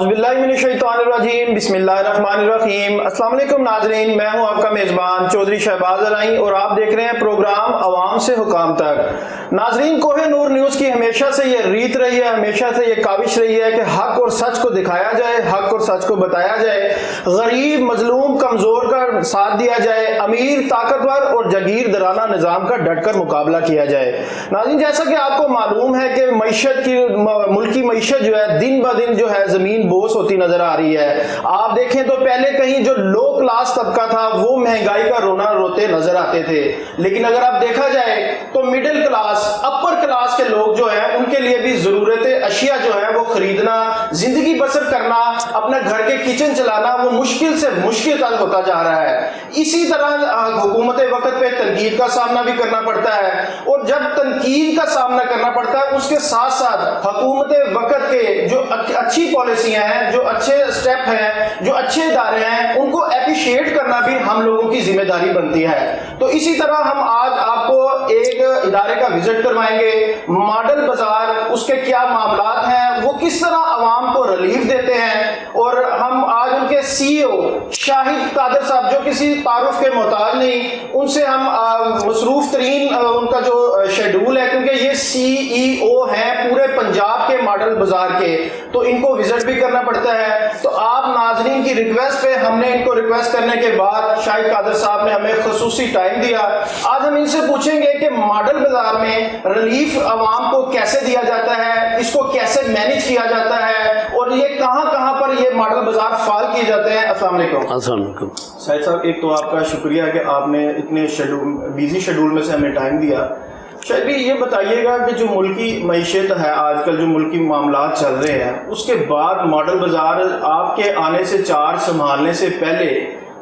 औज़ुबिल्लाहिमिनश्शैतानिर्रजीम बिस्मिल्लाहिर्रहमानिर्रहीम। अस्सलाम वालेकुम नाज़रीन, मैं हूं आपका मेज़बान चौधरी शहबाज अलाई और आप देख रहे हैं प्रोग्राम अवाम से हुकाम तक। नाज़रीन, कोहिनूर न्यूज़ की हमेशा से ये रीत रही है, हमेशा से ये काविश रही है कि हक और सच को दिखाया जाए, हक और सच को बताया जाए, गरीब मजलूम कमज़ोर का साथ दिया जाए, अमीर ताकतवर और जागीरदाराना निज़ाम का डटकर मुकाबला किया जाए। नाज़रीन, जैसा कि आपको मालूम है कि मईशत की मुल्क की मईशत जो है दिन ब दिन जो है जमीन बोस होती नजर आ रही है। आप देखें तो पहले कहीं जो लो क्लास तबका था वो महंगाई का रोना रोते नजर आते थे, लेकिन अगर आप देखा जाए तो मिडिल क्लास, अपर क्लास के लोग जो हैं उनके लिए भी जरूरत अशिया जो है वो खरीदना, जिंदगी बसर करना, अपने घर के किचन चलाना वो मुश्किल से मुश्किल तक होता जा रहा है। इसी तरह हुकूमत वक्त पे तनकीद का सामना भी करना पड़ता है, और जब तनकीद का सामना करना पड़ता है उसके साथ साथ हुकूमत वक्त के जो अच्छी पॉलिसियां हैं, जो अच्छे स्टेप हैं, जो अच्छे इदारे हैं, उनको अप्रिशिएट करना भी हम लोगों की जिम्मेदारी बनती है। तो इसी तरह हम आज आपको एक इदारे का विजिट करवाएंगे, मॉडल बाजार, उसके क्या मामलात हैं, वो किस तरह आवाम को रिलीफ देते हैं, और हम आज उनके सीईओ शाहिद कादिर साहब, जो किसी तारुफ के मोहताज नहीं, उनसे हम मसरूफ तरीन उनका जो शेड्यूल है, क्योंकि ये सीईओ हैं पूरे पंजाब के मॉडल बाजार के, तो इनको विजिट भी करना पड़ता है। तो आप नाजरीन की रिक्वेस्ट पे हमने इनको रिक्वेस्ट करने के बाद शाहिद कादिर साहब ने हमें खसूसी टाइम दिया। आज हम इनसे पूछेंगे कि मॉडल बाजार में रिलीफ आवाम को कैसे दिया जाता है, इसको कैसे मैनेज किया जाता है, और ये कहां कहां पर ये मॉडल बाजार फाल किए जाते हैं। अस्सलाम वालेकुम शाहिद साहब, एक तो आपका शुक्रिया कि आपने इतने बिजी शेड्यूल में से हमें टाइम दिया। शायद भी ये बताइएगा कि जो मुल्की मईशत है आजकल, जो मुल्की मामलात चल रहे हैं, उसके बाद मॉडल बाजार आपके आने से चार्ज संभालने से पहले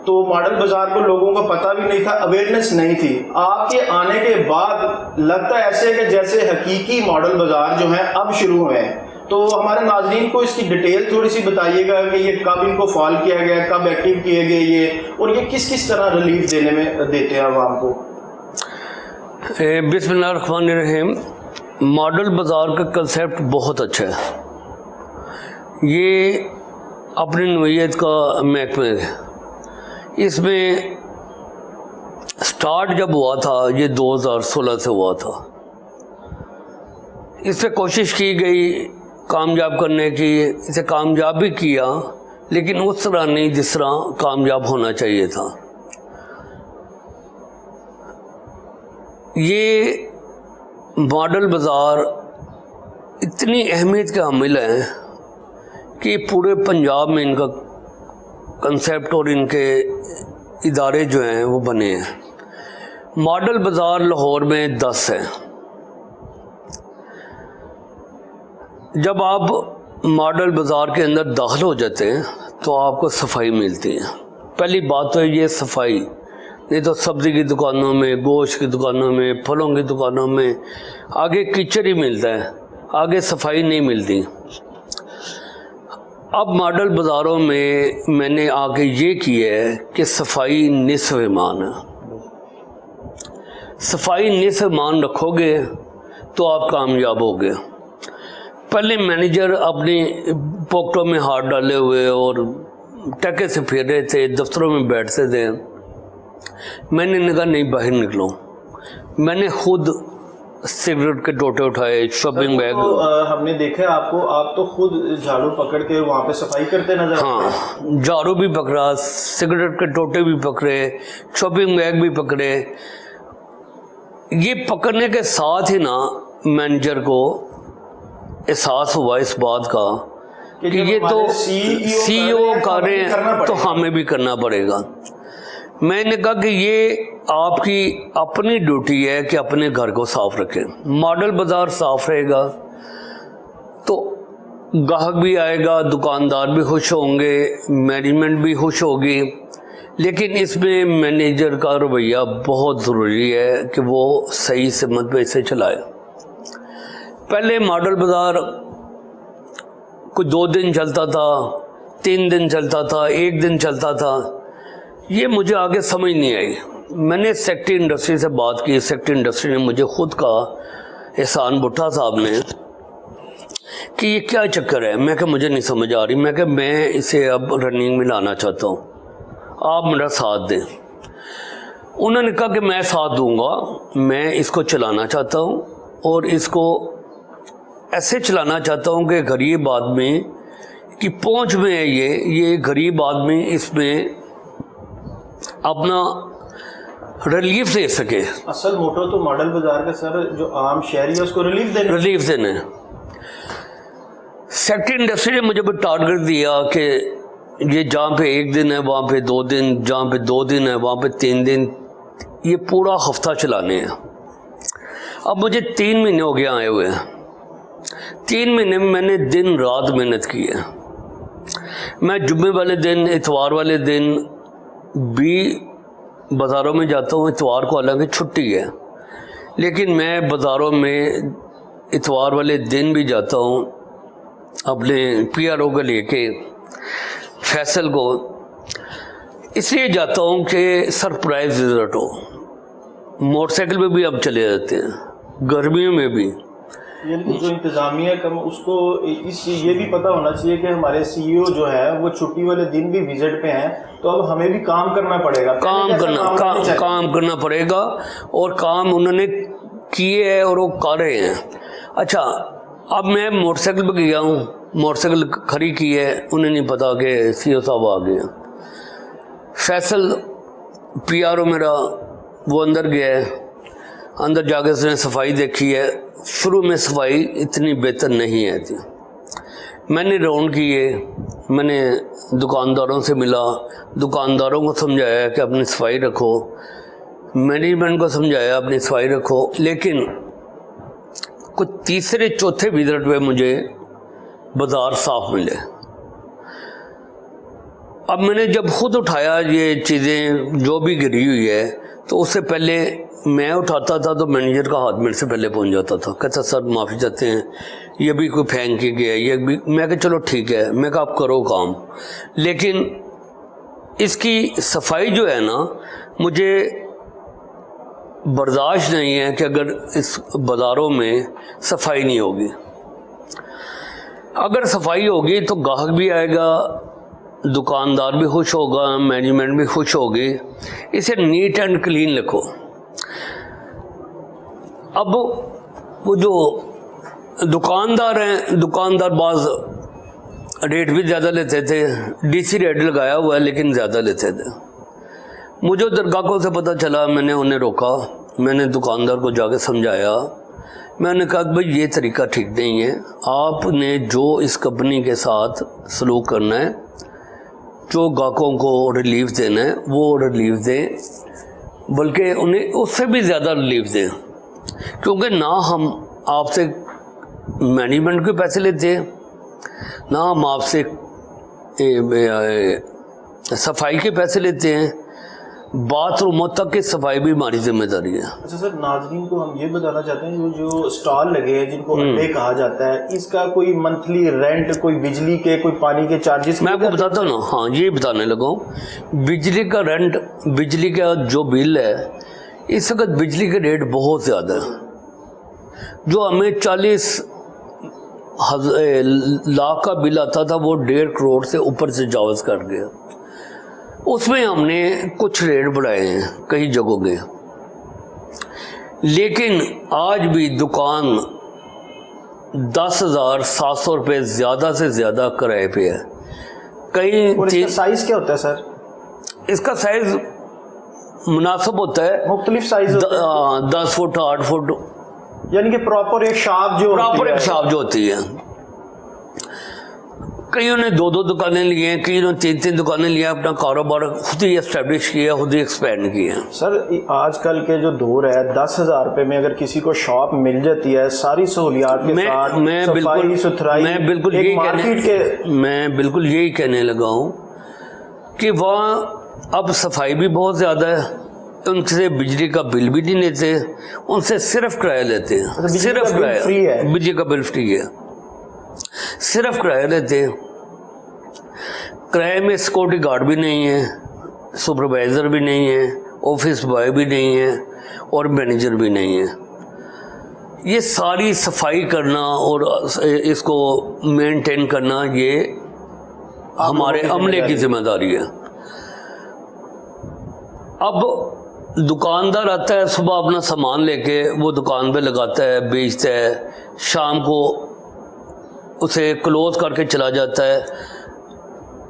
तो मॉडल बाजार को लोगों को पता भी नहीं था, अवेयरनेस नहीं थी। आपके आने के बाद लगता है ऐसे कि जैसे हकीकी मॉडल बाजार जो है अब शुरू हुए हैं। तो हमारे नाजरीन को इसकी डिटेल थोड़ी सी बताइएगा कि ये कब इनको फॉल किया गया, कब एक्टिव किए गए ये, और ये किस किस तरह रिलीफ देने में देते हैं आवाम को। बिस्मिल्लाहिर्रहमानिर्रहीम। मॉडल बाज़ार का कंसेप्ट बहुत अच्छा है। ये अपनी नौइयत का महकमा है। इसमें स्टार्ट जब हुआ था ये 2016 से हुआ था। इस पर कोशिश की गई कामयाब करने की, इसे कामयाब भी किया, लेकिन उस तरह नहीं जिस तरह कामयाब होना चाहिए था। ये मॉडल बाज़ार इतनी अहमियत के हामिल हैं कि पूरे पंजाब में इनका कंसेप्ट और इनके इदारे जो हैं वो बने हैं। मॉडल बाज़ार लाहौर में 10 है। जब आप मॉडल बाज़ार के अंदर दाखिल हो जाते हैं तो आपको सफाई मिलती है। पहली बात तो ये सफाई, नहीं तो सब्ज़ी की दुकानों में, गोश्त की दुकानों में, फलों की दुकानों में आगे कीचड़ ही मिलता है, आगे सफाई नहीं मिलती। अब मॉडल बाज़ारों में मैंने आगे ये किया है कि सफाई निस्फ़ ईमान है। सफाई निस्फ़ ईमान रखोगे तो आप कामयाब होगे। पहले मैनेजर अपनी पॉकेटों में हाथ डाले हुए और टके से फिर रहे थे, दफ्तरों में बैठते थे। मैंने कहा नहीं, बाहर निकलो। मैंने खुद सिगरेट के टोटे उठाए, शॉपिंग बैग। हमने देखा आपको, आप तो खुद झाड़ू पकड़ के वहाँ पे सफाई करते नजर। हाँ, झाड़ू भी पकड़ा, सिगरेट के टोटे भी पकड़े, शॉपिंग बैग भी पकड़े। ये पकड़ने के साथ ही ना मैनेजर को एहसास हुआ इस बात का कि ये तो सीईओ कर रहे हैं तो हमें भी करना पड़ेगा। मैंने कहा कि ये आपकी अपनी ड्यूटी है कि अपने घर को साफ रखें। मॉडल बाज़ार साफ रहेगा तो ग्राहक भी आएगा, दुकानदार भी खुश होंगे, मैनेजमेंट भी खुश होगी। लेकिन इसमें मैनेजर का रवैया बहुत ज़रूरी है कि वो सही समत पे इसे चलाए। पहले मॉडल बाज़ार कुछ 2 दिन चलता था, 3 दिन चलता था, 1 दिन चलता था। ये मुझे आगे समझ नहीं आई। मैंने सेक्रेटरी इंडस्ट्री से बात की। सेक्रेटरी इंडस्ट्री ने मुझे खुद कहा, एहसान भुट्टा साहब ने, कि ये क्या चक्कर है। मैं कहा मुझे नहीं समझ आ रही। मैं कहा मैं इसे अब रनिंग में लाना चाहता हूँ, आप मेरा साथ दें। उन्होंने कहा कि मैं साथ दूंगा, मैं इसको चलाना चाहता हूँ और इसको ऐसे चलाना चाहता हूँ कि गरीब आदमी की पहुँच में है, ये गरीब आदमी इसमें अपना रिलीफ दे सके। असल मोटो तो मॉडल बाजार का सर जो आम शहरी है उसको रिलीफ देने। सेक्टर इंडस्ट्री ने मुझे भी टारगेट दिया कि ये जहाँ पे 1 दिन है वहाँ पे 2 दिन, जहाँ पे 2 दिन है वहाँ पे 3 दिन, ये पूरा हफ्ता चलाने हैं। अब मुझे 3 महीने हो गए आए हुए हैं। 3 महीने में मैंने दिन रात मेहनत की है। मैं जुम्मे वाले दिन, इतवार वाले दिन भी बाज़ारों में जाता हूँ। इतवार को हालांकि छुट्टी है, लेकिन मैं बाज़ारों में इतवार वाले दिन भी जाता हूँ अपने PRO को लेके फैसल को। इसलिए जाता हूँ कि सरप्राइज विजिट हो। मोटरसाइकिल पे भी अब चले जाते हैं, गर्मियों में भी। यानी जो इंतजामिया कम उसको ये भी पता होना चाहिए कि हमारे CEO जो है वो छुट्टी वाले दिन भी विजिट पे हैं, तो अब हमें भी काम करना पड़ेगा। काम करना पड़ेगा और काम उन्होंने किए हैं और वो कर रहे हैं। अच्छा, अब मैं मोटरसाइकिल पे गया हूँ, मोटरसाइकिल खड़ी की है, उन्हें नहीं पता कि CEO साहब आ गए। फैसल PRO मेरा वो अंदर गया है, अंदर जाके उसने सफाई देखी है। शुरू में सफाई इतनी बेहतर नहीं है थी। मैंने राउंड किए, मैंने दुकानदारों से मिला, दुकानदारों को समझाया कि अपनी सफाई रखो, मैनेजमेंट को समझाया अपनी सफाई रखो। लेकिन कुछ तीसरे चौथे विजिट पे मुझे बाज़ार साफ मिले। अब मैंने जब खुद उठाया ये चीज़ें जो भी गिरी हुई है, तो उससे पहले मैं उठाता था तो मैनेजर का हाथ मेरे से पहले पहुंच जाता था। कहता सर माफ़ी चाहते हैं, ये भी कोई फेंक के गया, ये भी। मैं कहा चलो ठीक है, मैं कहा आप करो काम, लेकिन इसकी सफाई जो है ना, मुझे बर्दाश्त नहीं है कि अगर इस बाज़ारों में सफाई नहीं होगी। अगर सफाई होगी तो ग्राहक भी आएगा, दुकानदार भी खुश होगा, मैनेजमेंट भी खुश होगी। इसे नीट एंड क्लीन रखो। अब वो जो दुकानदार हैं, दुकानदार बाज रेट भी ज़्यादा लेते थे, DC रेट लगाया हुआ है लेकिन ज़्यादा लेते थे। मुझे दरगाहों से पता चला, मैंने उन्हें रोका, मैंने दुकानदार को जाके समझाया। मैंने कहा भाई ये तरीका ठीक नहीं है, आपने जो इस कंपनी के साथ सलूक करना है, जो ग्राहकों को रिलीफ देना है वो रिलीफ दें, बल्कि उन्हें उससे भी ज़्यादा रिलीफ दें। क्योंकि ना हम आपसे मैनेजमेंट के पैसे लेते हैं, ना हम आपसे सफाई के पैसे लेते हैं, बाथरूमों तक की सफाई भी हमारी जिम्मेदारी है। अच्छा सर, नाज़रीन को हम ये बताना चाहते हैं जो स्टॉल लगे हैं जिनको अड्डे कहा जाता है, इसका कोई मंथली रेंट, कोई बिजली के, कोई पानी के चार्जेस? मैं आपको बताता हूँ ना, हाँ ये बताने लगा हूँ। बिजली का रेंट, बिजली का जो बिल है, इस वक्त बिजली के रेट बहुत ज़्यादा है। जो हमें 40 लाख का बिल आता था वो 1.5 करोड़ से ऊपर से जावज़ कर गया। उसमें हमने कुछ रेट बढ़ाए हैं कई जगहों के, लेकिन आज भी दुकान 10,700 रुपये ज़्यादा से ज़्यादा किराए पे है। कई साइज़ क्या होता है सर? इसका साइज़ मुनासिब होता है, मुख्तलिफ साइज 10 फुट 8 फुट, यानी कि प्रॉपर एक शॉप जो होती है। कईयों ने 2-2 दुकानें ली हैं, कईयों ने 3-3 दुकानें ली हैं, अपना कारोबार खुद ही एस्टेब्लिश किया, खुद ही एक्सपेंड किया। सर आजकल के जो दौर है, 10,000 रुपये में अगर किसी को शॉप मिल जाती है सारी सहूलियात के साथ, सफाई सुथराई, मैं बिल्कुल यही कहने लगा हूँ कि वहाँ अब सफाई भी बहुत ज़्यादा है, उनसे बिजली का बिल भी नहीं लेते, उनसे सिर्फ किराया लेते हैं। सिर्फ किराया फ्री है, बिजली का बिल फ्री है, सिर्फ किराया लेते हैं। किराए में सिक्योरिटी गार्ड भी नहीं है, सुपरवाइज़र भी नहीं है, ऑफिस बॉय भी नहीं है और मैनेजर भी नहीं है। ये सारी सफाई करना और इसको मेंटेन करना ये हमारे अमले की जिम्मेदारी है। अब दुकानदार आता है, सुबह अपना सामान लेके वो दुकान पे लगाता है, बेचता है, शाम को उसे क्लोज करके चला जाता है।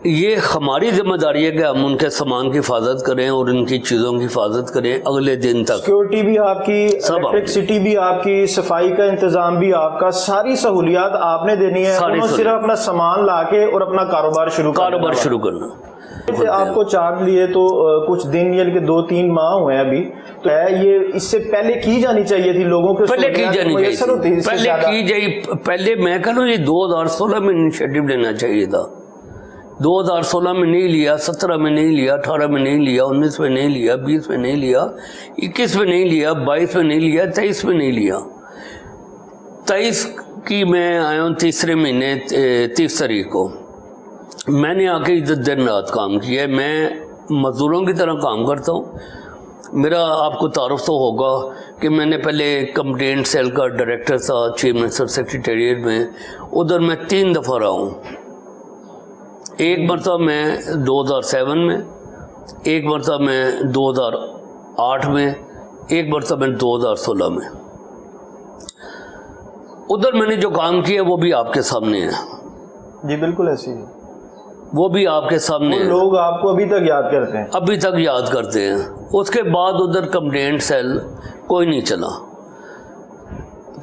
ये हमारी जिम्मेदारी है कि हम उनके सामान की हिफाजत करें और उनकी चीज़ों की हिफाजत करें अगले दिन तक। सिक्योरिटी भी आपकी, इलेक्ट्रिसिटी भी आपकी, सफाई का इंतजाम भी आपका, सारी सहूलियात आपने देनी है। उन्होंने सिर्फ अपना सामान लाके और अपना कारोबार शुरू करना। आपको चार्ज लिए तो कुछ दिन यानी कि 2-3 माह हुए हैं अभी, तो ये इससे पहले की जानी चाहिए थी, लोगों के पहले की जानी चाहिए। पहले मैं कह रहा हूँ ये 2016 में इनिशिएटिव लेना चाहिए था। 2016 में नहीं लिया, 17 में नहीं लिया, 18 में नहीं लिया, 19 में नहीं लिया, 20 में नहीं लिया, 21 में नहीं लिया, 22 में नहीं लिया, 23 में नहीं लिया। 23 की मैं आया हूँ तीसरे महीने 30 तारीख को। मैंने आके इधर दिन रात काम किया है। मैं मजदूरों की तरह काम करता हूँ। मेरा आपको तारुफ तो होगा कि मैंने पहले कंप्लेंट सेल का डायरेक्टर था चीफ मिनिस्टर सेक्रेटेरिएट में, उधर मैं 3 दफ़ा रहा हूँ। एक मरतबा मैं 2007 में, एक मरतबा मैं 2008 में, एक मरतबा मैं 2016 में। उधर मैंने जो काम किया वो भी आपके सामने है। जी बिल्कुल ऐसी है, वो भी आपके सामने है। लोग आपको अभी तक याद करते हैं, अभी तक याद करते हैं। उसके बाद उधर कंप्लेंट सेल कोई नहीं चला।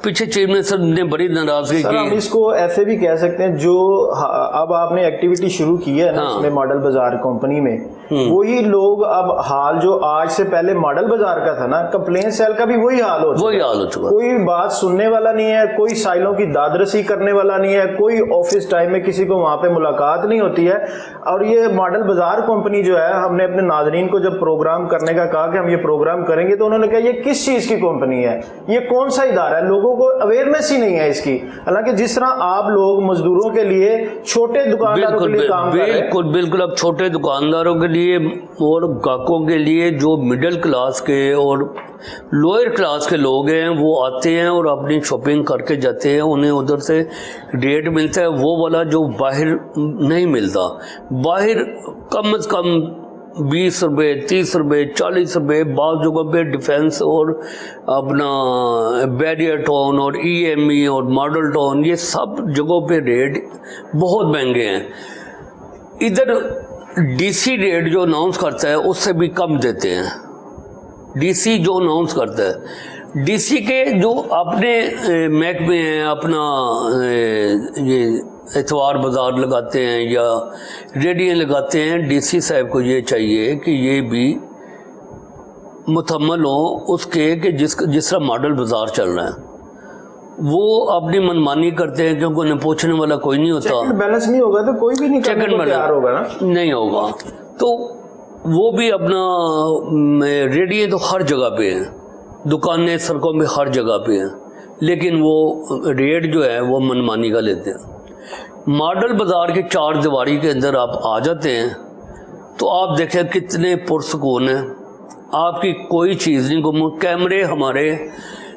पीछे चीफ मिनिस्टर ने बड़ी नाराजगी की। हम इसको ऐसे भी कह सकते हैं, जो अब आपने एक्टिविटी शुरू की है ना, इसमें मॉडल बाजार कंपनी में, वही लोग अब हाल जो आज से पहले मॉडल बाजार का था ना, कंप्लेंट सेल का भी वही हाल हो चुका। कोई बात सुनने वाला नहीं है, कोई साइलों की दादरसी करने वाला नहीं है, कोई ऑफिस टाइम में किसी को वहां पे मुलाकात नहीं होती है। और ये मॉडल बाजार कंपनी जो है, हमने अपने नाजरीन को जब प्रोग्राम करने का कहा कि हम ये प्रोग्राम करेंगे, तो उन्होंने कहा ये किस चीज की कंपनी है, ये कौन सा इदारा है, लोगों को अवेयरनेस ही नहीं है इसकी। हालांकि जिस तरह आप लोग मजदूरों के लिए, छोटे दुकानदारों के लिए काम कर रहे हैं, बिल्कुल अब छोटे दुकानदारों के लिए और ग्राहकों के लिए, जो मिडिल क्लास के और लोअर क्लास के लोग हैं, वो आते हैं और अपनी शॉपिंग करके जाते हैं। उन्हें उधर से रेट मिलता है वो वाला जो बाहर नहीं मिलता। बाहर कम से कम 20 रुपये, 30 रुपये, 40 रुपये, बाद जगह पे डिफेंस और अपना बैरियर टोन और EME और मॉडल टोन, ये सब जगहों पे रेट बहुत महंगे हैं। इधर DC रेट जो अनाउंस करता है उससे भी कम देते हैं। DC जो अनाउंस करता है, DC के जो अपने महकमे हैं, अपना ये एतवार बाज़ार लगाते हैं या रेडियाँ लगाते हैं, DC साहब को ये चाहिए कि ये भी मुतम्मल हो उसके कि जिस तरह मॉडल बाज़ार चल रहा है। वो अपनी मनमानी करते हैं क्योंकि उन्हें पूछने वाला कोई नहीं होता। बैलेंस नहीं होगा तो कोई भी नहीं करने को तैयार होगा ना, नहीं होगा। तो वो भी अपना रेडिये तो हर जगह पे हैं, दुकानें सड़कों में हर जगह पे हैं, लेकिन वो रेट जो है वो मनमानी का लेते हैं। मॉडल बाज़ार के 4 दीवारी के अंदर आप आ जाते हैं तो आप देखें कितने पुरसकून हैं, आपकी कोई चीज़ नहीं गुम। कैमरे हमारे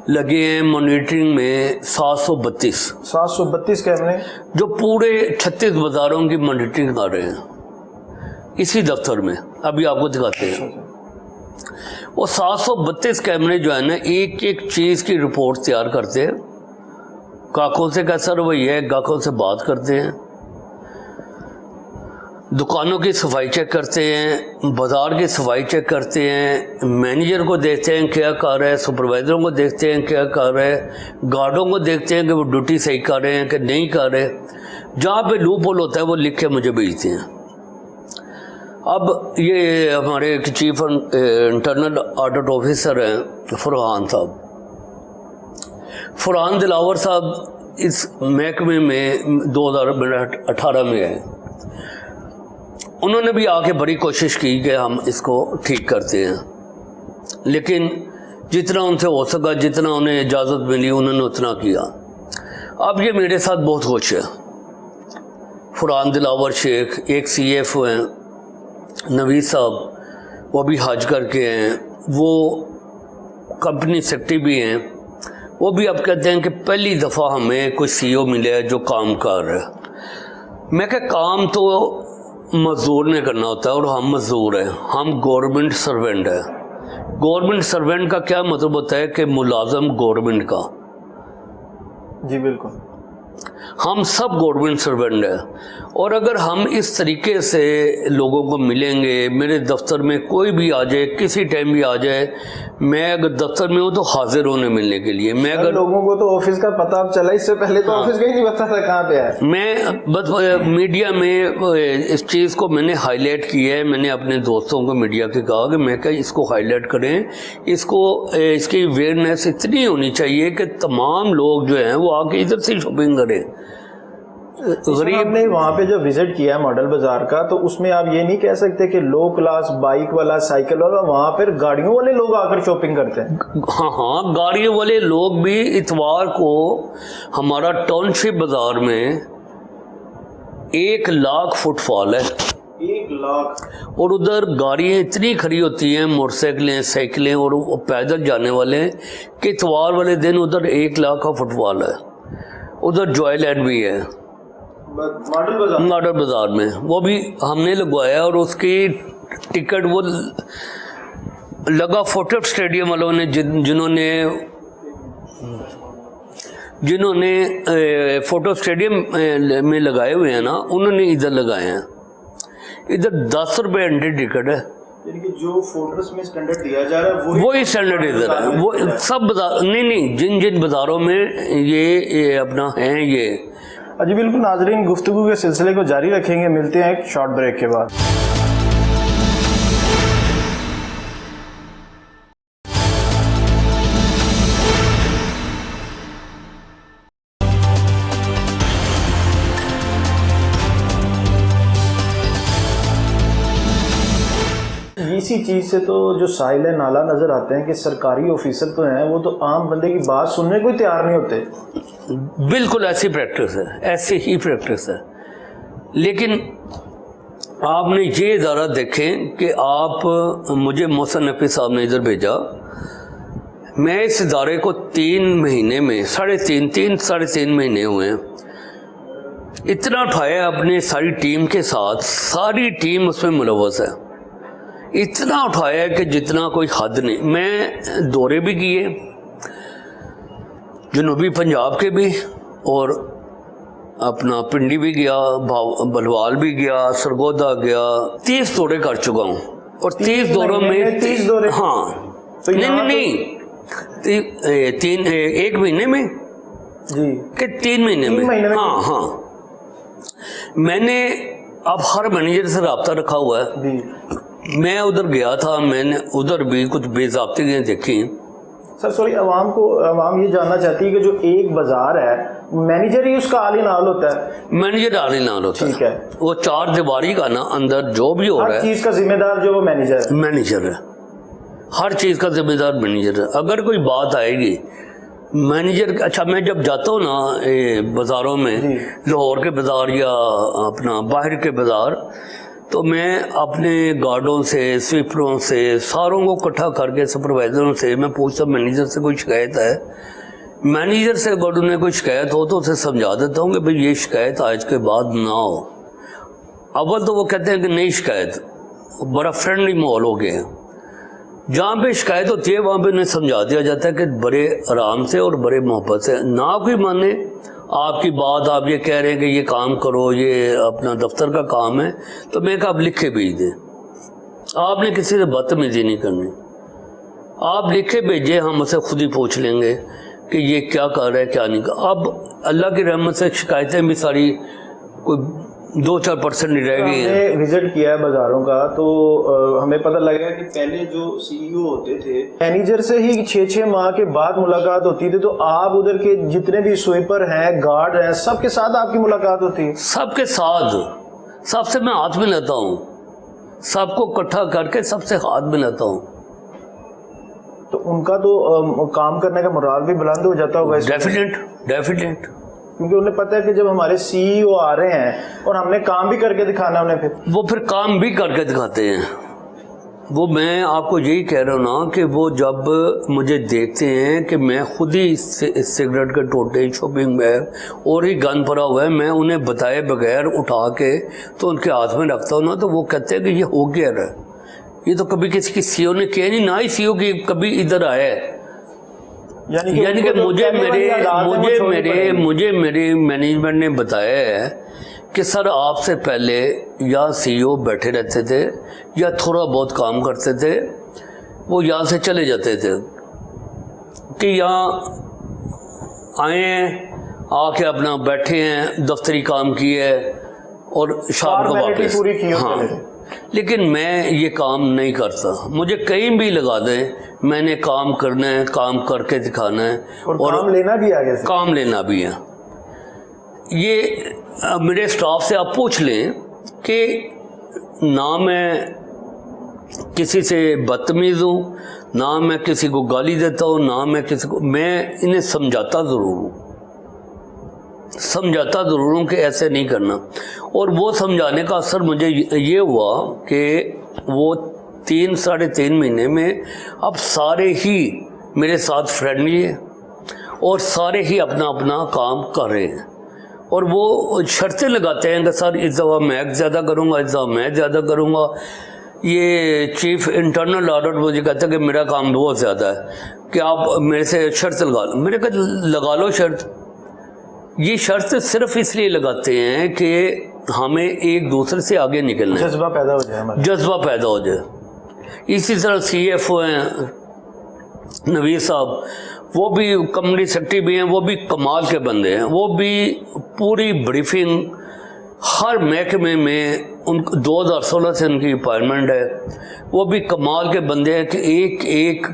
लगे हैं मॉनिटरिंग में 732 कैमरे, जो पूरे 36 बाज़ारों की मॉनिटरिंग कर रहे हैं इसी दफ्तर में। अभी आपको दिखाते हैं वो 732 कैमरे जो है ना, एक एक चीज़ की रिपोर्ट तैयार करते हैं। ग्राहकों से कैसा रवैया है, ग्राहकों से बात करते हैं, दुकानों की सफाई चेक करते हैं, बाज़ार की सफाई चेक करते हैं, मैनेजर को देखते हैं क्या कर रहा है, सुपरवाइज़रों को देखते हैं क्या कर रहा है, गार्डों को देखते हैं कि वो ड्यूटी सही कर रहे हैं कि नहीं कर रहे। जहाँ पे लूप होल होता है वो लिख के मुझे भेजते हैं। अब ये हमारे चीफ इंटरनल ऑडिट ऑफिसर हैं फरहान साहब, फरहान दिलावर साहब इस महकमे में 2018 में आए। उन्होंने भी आके बड़ी कोशिश की कि हम इसको ठीक करते हैं, लेकिन जितना उनसे हो सका, जितना उन्हें इजाज़त मिली, उन्होंने उतना किया। अब ये मेरे साथ बहुत खुश है। फरहान दिलावर शेख एक CF हैं, नवीद साहब वो भी हज करके हैं, वो कंपनी सेक्रेटरी भी हैं, वो भी अब कहते हैं कि पहली दफ़ा हमें कोई सीईओ मिले है जो काम कर रहा है। मैं क्या, काम तो मजदूर ने करना होता है और हम मजदूर हैं, हम गवर्नमेंट सर्वेंट है। गवर्नमेंट सर्वेंट का क्या मतलब होता है कि मुलाजम गवर्नमेंट का। जी बिल्कुल, हम सब गवर्नमेंट सर्वेंट हैं। और अगर हम इस तरीके से लोगों को मिलेंगे, मेरे दफ्तर में कोई भी आ जाए, किसी टाइम भी आ जाए, मैं अगर दफ्तर में हूँ तो हाजिर होने मिलने के लिए। मैं अगर लोगों को तो ऑफिस का पता अब चला, इससे पहले तो ऑफिस का ही नहीं पता था कहाँ पे है। मैं बस मीडिया में इस चीज़ को मैंने हाईलाइट किया है। मैंने अपने दोस्तों को मीडिया के कहा कि मैं क्या इसको हाईलाइट करें, इसको इसकी अवेयरनेस इतनी होनी चाहिए कि तमाम लोग जो हैं वो आके इधर से शॉपिंग करें। गरीब ने वहाँ पे जो विजिट किया है मॉडल बाजार का, तो उसमें आप ये नहीं कह सकते कि लो क्लास बाइक वाला, साइकिल वाला, वहाँ पर गाड़ियों वाले लोग आकर शॉपिंग करते हैं। हाँ, गाड़ियों वाले लोग भी इतवार को हमारा टाउनशिप बाजार में 1 लाख फुटफॉल है। 1 लाख। और उधर गाड़ियाँ इतनी खड़ी होती हैं, मोटरसाइकिलें, साइकिलें और पैदल जाने वाले, कि इतवार वाले दिन उधर 1 लाख का फुटफॉल है। उधर जॉयलैंड भी है मॉडल बाजार में, वो भी हमने लगवाया। और उसकी टिकट वो लगा फोर्ट स्टेडियम वालों ने, जिन्होंने फोटो स्टेडियम में लगाए हुए हैं ना, उन्होंने इधर लगाए हैं। इधर 10 रुपये एंट्री टिकट है। जो फोटोस में स्टैंडर्ड दिया जा रहा है वही स्टैंडर्ड इधर है। वो सब बाजार नहीं, जिन बाजारों में ये अपना है ये। जी बिल्कुल नाजरीन, गुफ्तगू के सिलसिले को जारी रखेंगे। मिलते हैं एक शॉर्ट ब्रेक के बाद। इसी चीज़ से तो जो साहिल है नाला नज़र आते हैं कि सरकारी ऑफिसर तो हैं, वो तो आम बंदे की बात सुनने को तैयार नहीं होते। बिल्कुल ऐसी प्रैक्टिस है, ऐसी ही प्रैक्टिस है। लेकिन आपने ये इदारा देखें कि आप, मुझे मोहसिन नकवी साहब ने इधर भेजा, मैं इस इदारे को 3 महीने में, साढ़े तीन महीने हुए हैं, इतना उठाया अपने सारी टीम के साथ। सारी टीम उसमें मुलव्वस है। इतना उठाया कि जितना कोई हद नहीं। मैं दौरे भी किए, जनूबी पंजाब के भी, और अपना पिंडी भी गया, बलवाल भी गया, सरगोदा गया। 30 दौरे कर चुका हूँ। और 30 दौरों में 30 दौरे। हाँ तो नहीं, 1 महीने में जी कि 3 महीने में। हाँ, मैंने अब हर मैनेजर से रब्ता रखा हुआ है जी। मैं उधर गया था, मैंने उधर भी कुछ बेज़ाब्तियाँ देखी। सर सॉरी, आवाम ये जानना चाहती है कि जो एक बाजार है, मैनेजर ही उसका आली नाल होता है। मैनेजर आली नाल होता है, ठीक है। वो 4 दीवारी का ना, अंदर जो भी हो रहा है, हर चीज़ का जिम्मेदार जो वो मैनेजर है। हर चीज़ का जिम्मेदार मैनेजर है। अगर कोई बात आएगी मैनेजर, अच्छा मैं जब जाता हूँ ना बाज़ारों में, लाहौर के बाज़ार या अपना बाहर के बाज़ार, तो मैं अपने गार्डों से, स्वीपरों से, सारों को इकट्ठा करके, सुपरवाइजरों से मैं पूछता हूँ मैनेजर से कोई शिकायत है। मैनेजर से अगर उन्हें कोई शिकायत हो तो उसे समझा देता हूँ कि भाई ये शिकायत आज के बाद ना हो। अव्वल तो वो कहते हैं कि नहीं शिकायत, बड़ा फ्रेंडली माहौल हो गया है। जहाँ पे शिकायत होती है वहाँ पे उन्हें समझा दिया जाता है कि बड़े आराम से और बड़े मोहब्बत से, ना कोई माने आपकी बात, आप ये कह रहे हैं कि ये काम करो, ये अपना दफ्तर का काम है, तो मैं कहा आप लिख के भेज दें। आपने किसी से बदतमीजी नहीं करनी, आप लिख के भेजे, हम उसे खुद ही पूछ लेंगे कि ये क्या कर रहा है क्या नहीं कर। अब अल्लाह की रहमत से शिकायतें भी सारी कोई 2-4% नहीं रह गई हैं। हमने विजिट किया है बाजारों का, तो हमें पता लगा कि पहले जो सीईओ होते थे, मैनेजर से ही 6-6 माह के बाद मुलाकात होती थी। तो आप उधर के जितने भी स्वीपर हैं, गार्ड हैं, सबके साथ आपकी मुलाकात होती है? सबके साथ, सबसे मैं हाथ मिलाता हूँ, सबको इकट्ठा करके सबसे हाथ मिलाता हूँ। तो उनका तो काम करने का मोराल भी बुलंद हो जाता होगा। डेफिनेट, क्योंकि उन्हें पता है कि जब हमारे सीईओ आ रहे हैं और हमने काम भी करके दिखाना उन्हें, फिर वो काम भी करके दिखाते हैं। वो मैं आपको यही कह रहा हूँ ना कि वो जब मुझे देखते हैं कि मैं खुद ही सिगरेट के टोटे, शॉपिंग बैग और ही गन भरा हुआ है, मैं उन्हें बताए बगैर उठा के तो उनके हाथ में रखता हूँ ना, तो वो कहते हैं कि ये हो गया है, ये तो कभी किसी की सीओ ने किया नहीं, ना ही सीओ की कभी इधर आया है। यानी कि मुझे मेरे मैनेजमेंट ने बताया है कि सर आपसे पहले या सीईओ बैठे रहते थे या थोड़ा बहुत काम करते थे, वो यहाँ से चले जाते थे कि यहाँ आए हैं, आके अपना बैठे हैं, दफ्तरी काम किए है और शाम को वापस। हाँ, लेकिन मैं ये काम नहीं करता, मुझे कहीं भी लगा दें, मैंने काम करना है, काम करके दिखाना है और काम लेना भी आगे से। काम लेना भी है। ये मेरे स्टाफ से आप पूछ लें कि ना मैं किसी से बदतमीज़ हूँ, ना मैं किसी को गाली देता हूँ, ना मैं किसी को, मैं इन्हें समझाता ज़रूर हूँ कि ऐसे नहीं करना। और वो समझाने का असर मुझे ये हुआ कि वो 3-3.5 महीने में अब सारे ही मेरे साथ फ्रेंडली हैं और सारे ही अपना अपना काम कर रहे हैं। और वो शर्तें लगाते हैं कि सर इस दफ़ा मैं ज़्यादा करूँगा, इस दफ़ा मैं ज़्यादा करूँगा। ये चीफ इंटरनल ऑडिट मुझे कहता है कि मेरा काम बहुत ज़्यादा है कि आप मेरे से शर्त लगा लो। मेरे कहते लगा लो शर्त। ये शर्त सिर्फ इसलिए लगाते हैं कि हमें एक दूसरे से आगे निकलना है, जज्बा पैदा हो जाए। इसी तरह CFO हैं नवीद साहब, वो भी कंपनी सेक्रेटरी भी हैं, वो भी कमाल के बंदे हैं। वो भी पूरी ब्रीफिंग हर महकमे में, उन 2016 से उनकी अपॉइंटमेंट है। वो भी कमाल के बंदे हैं कि एक एक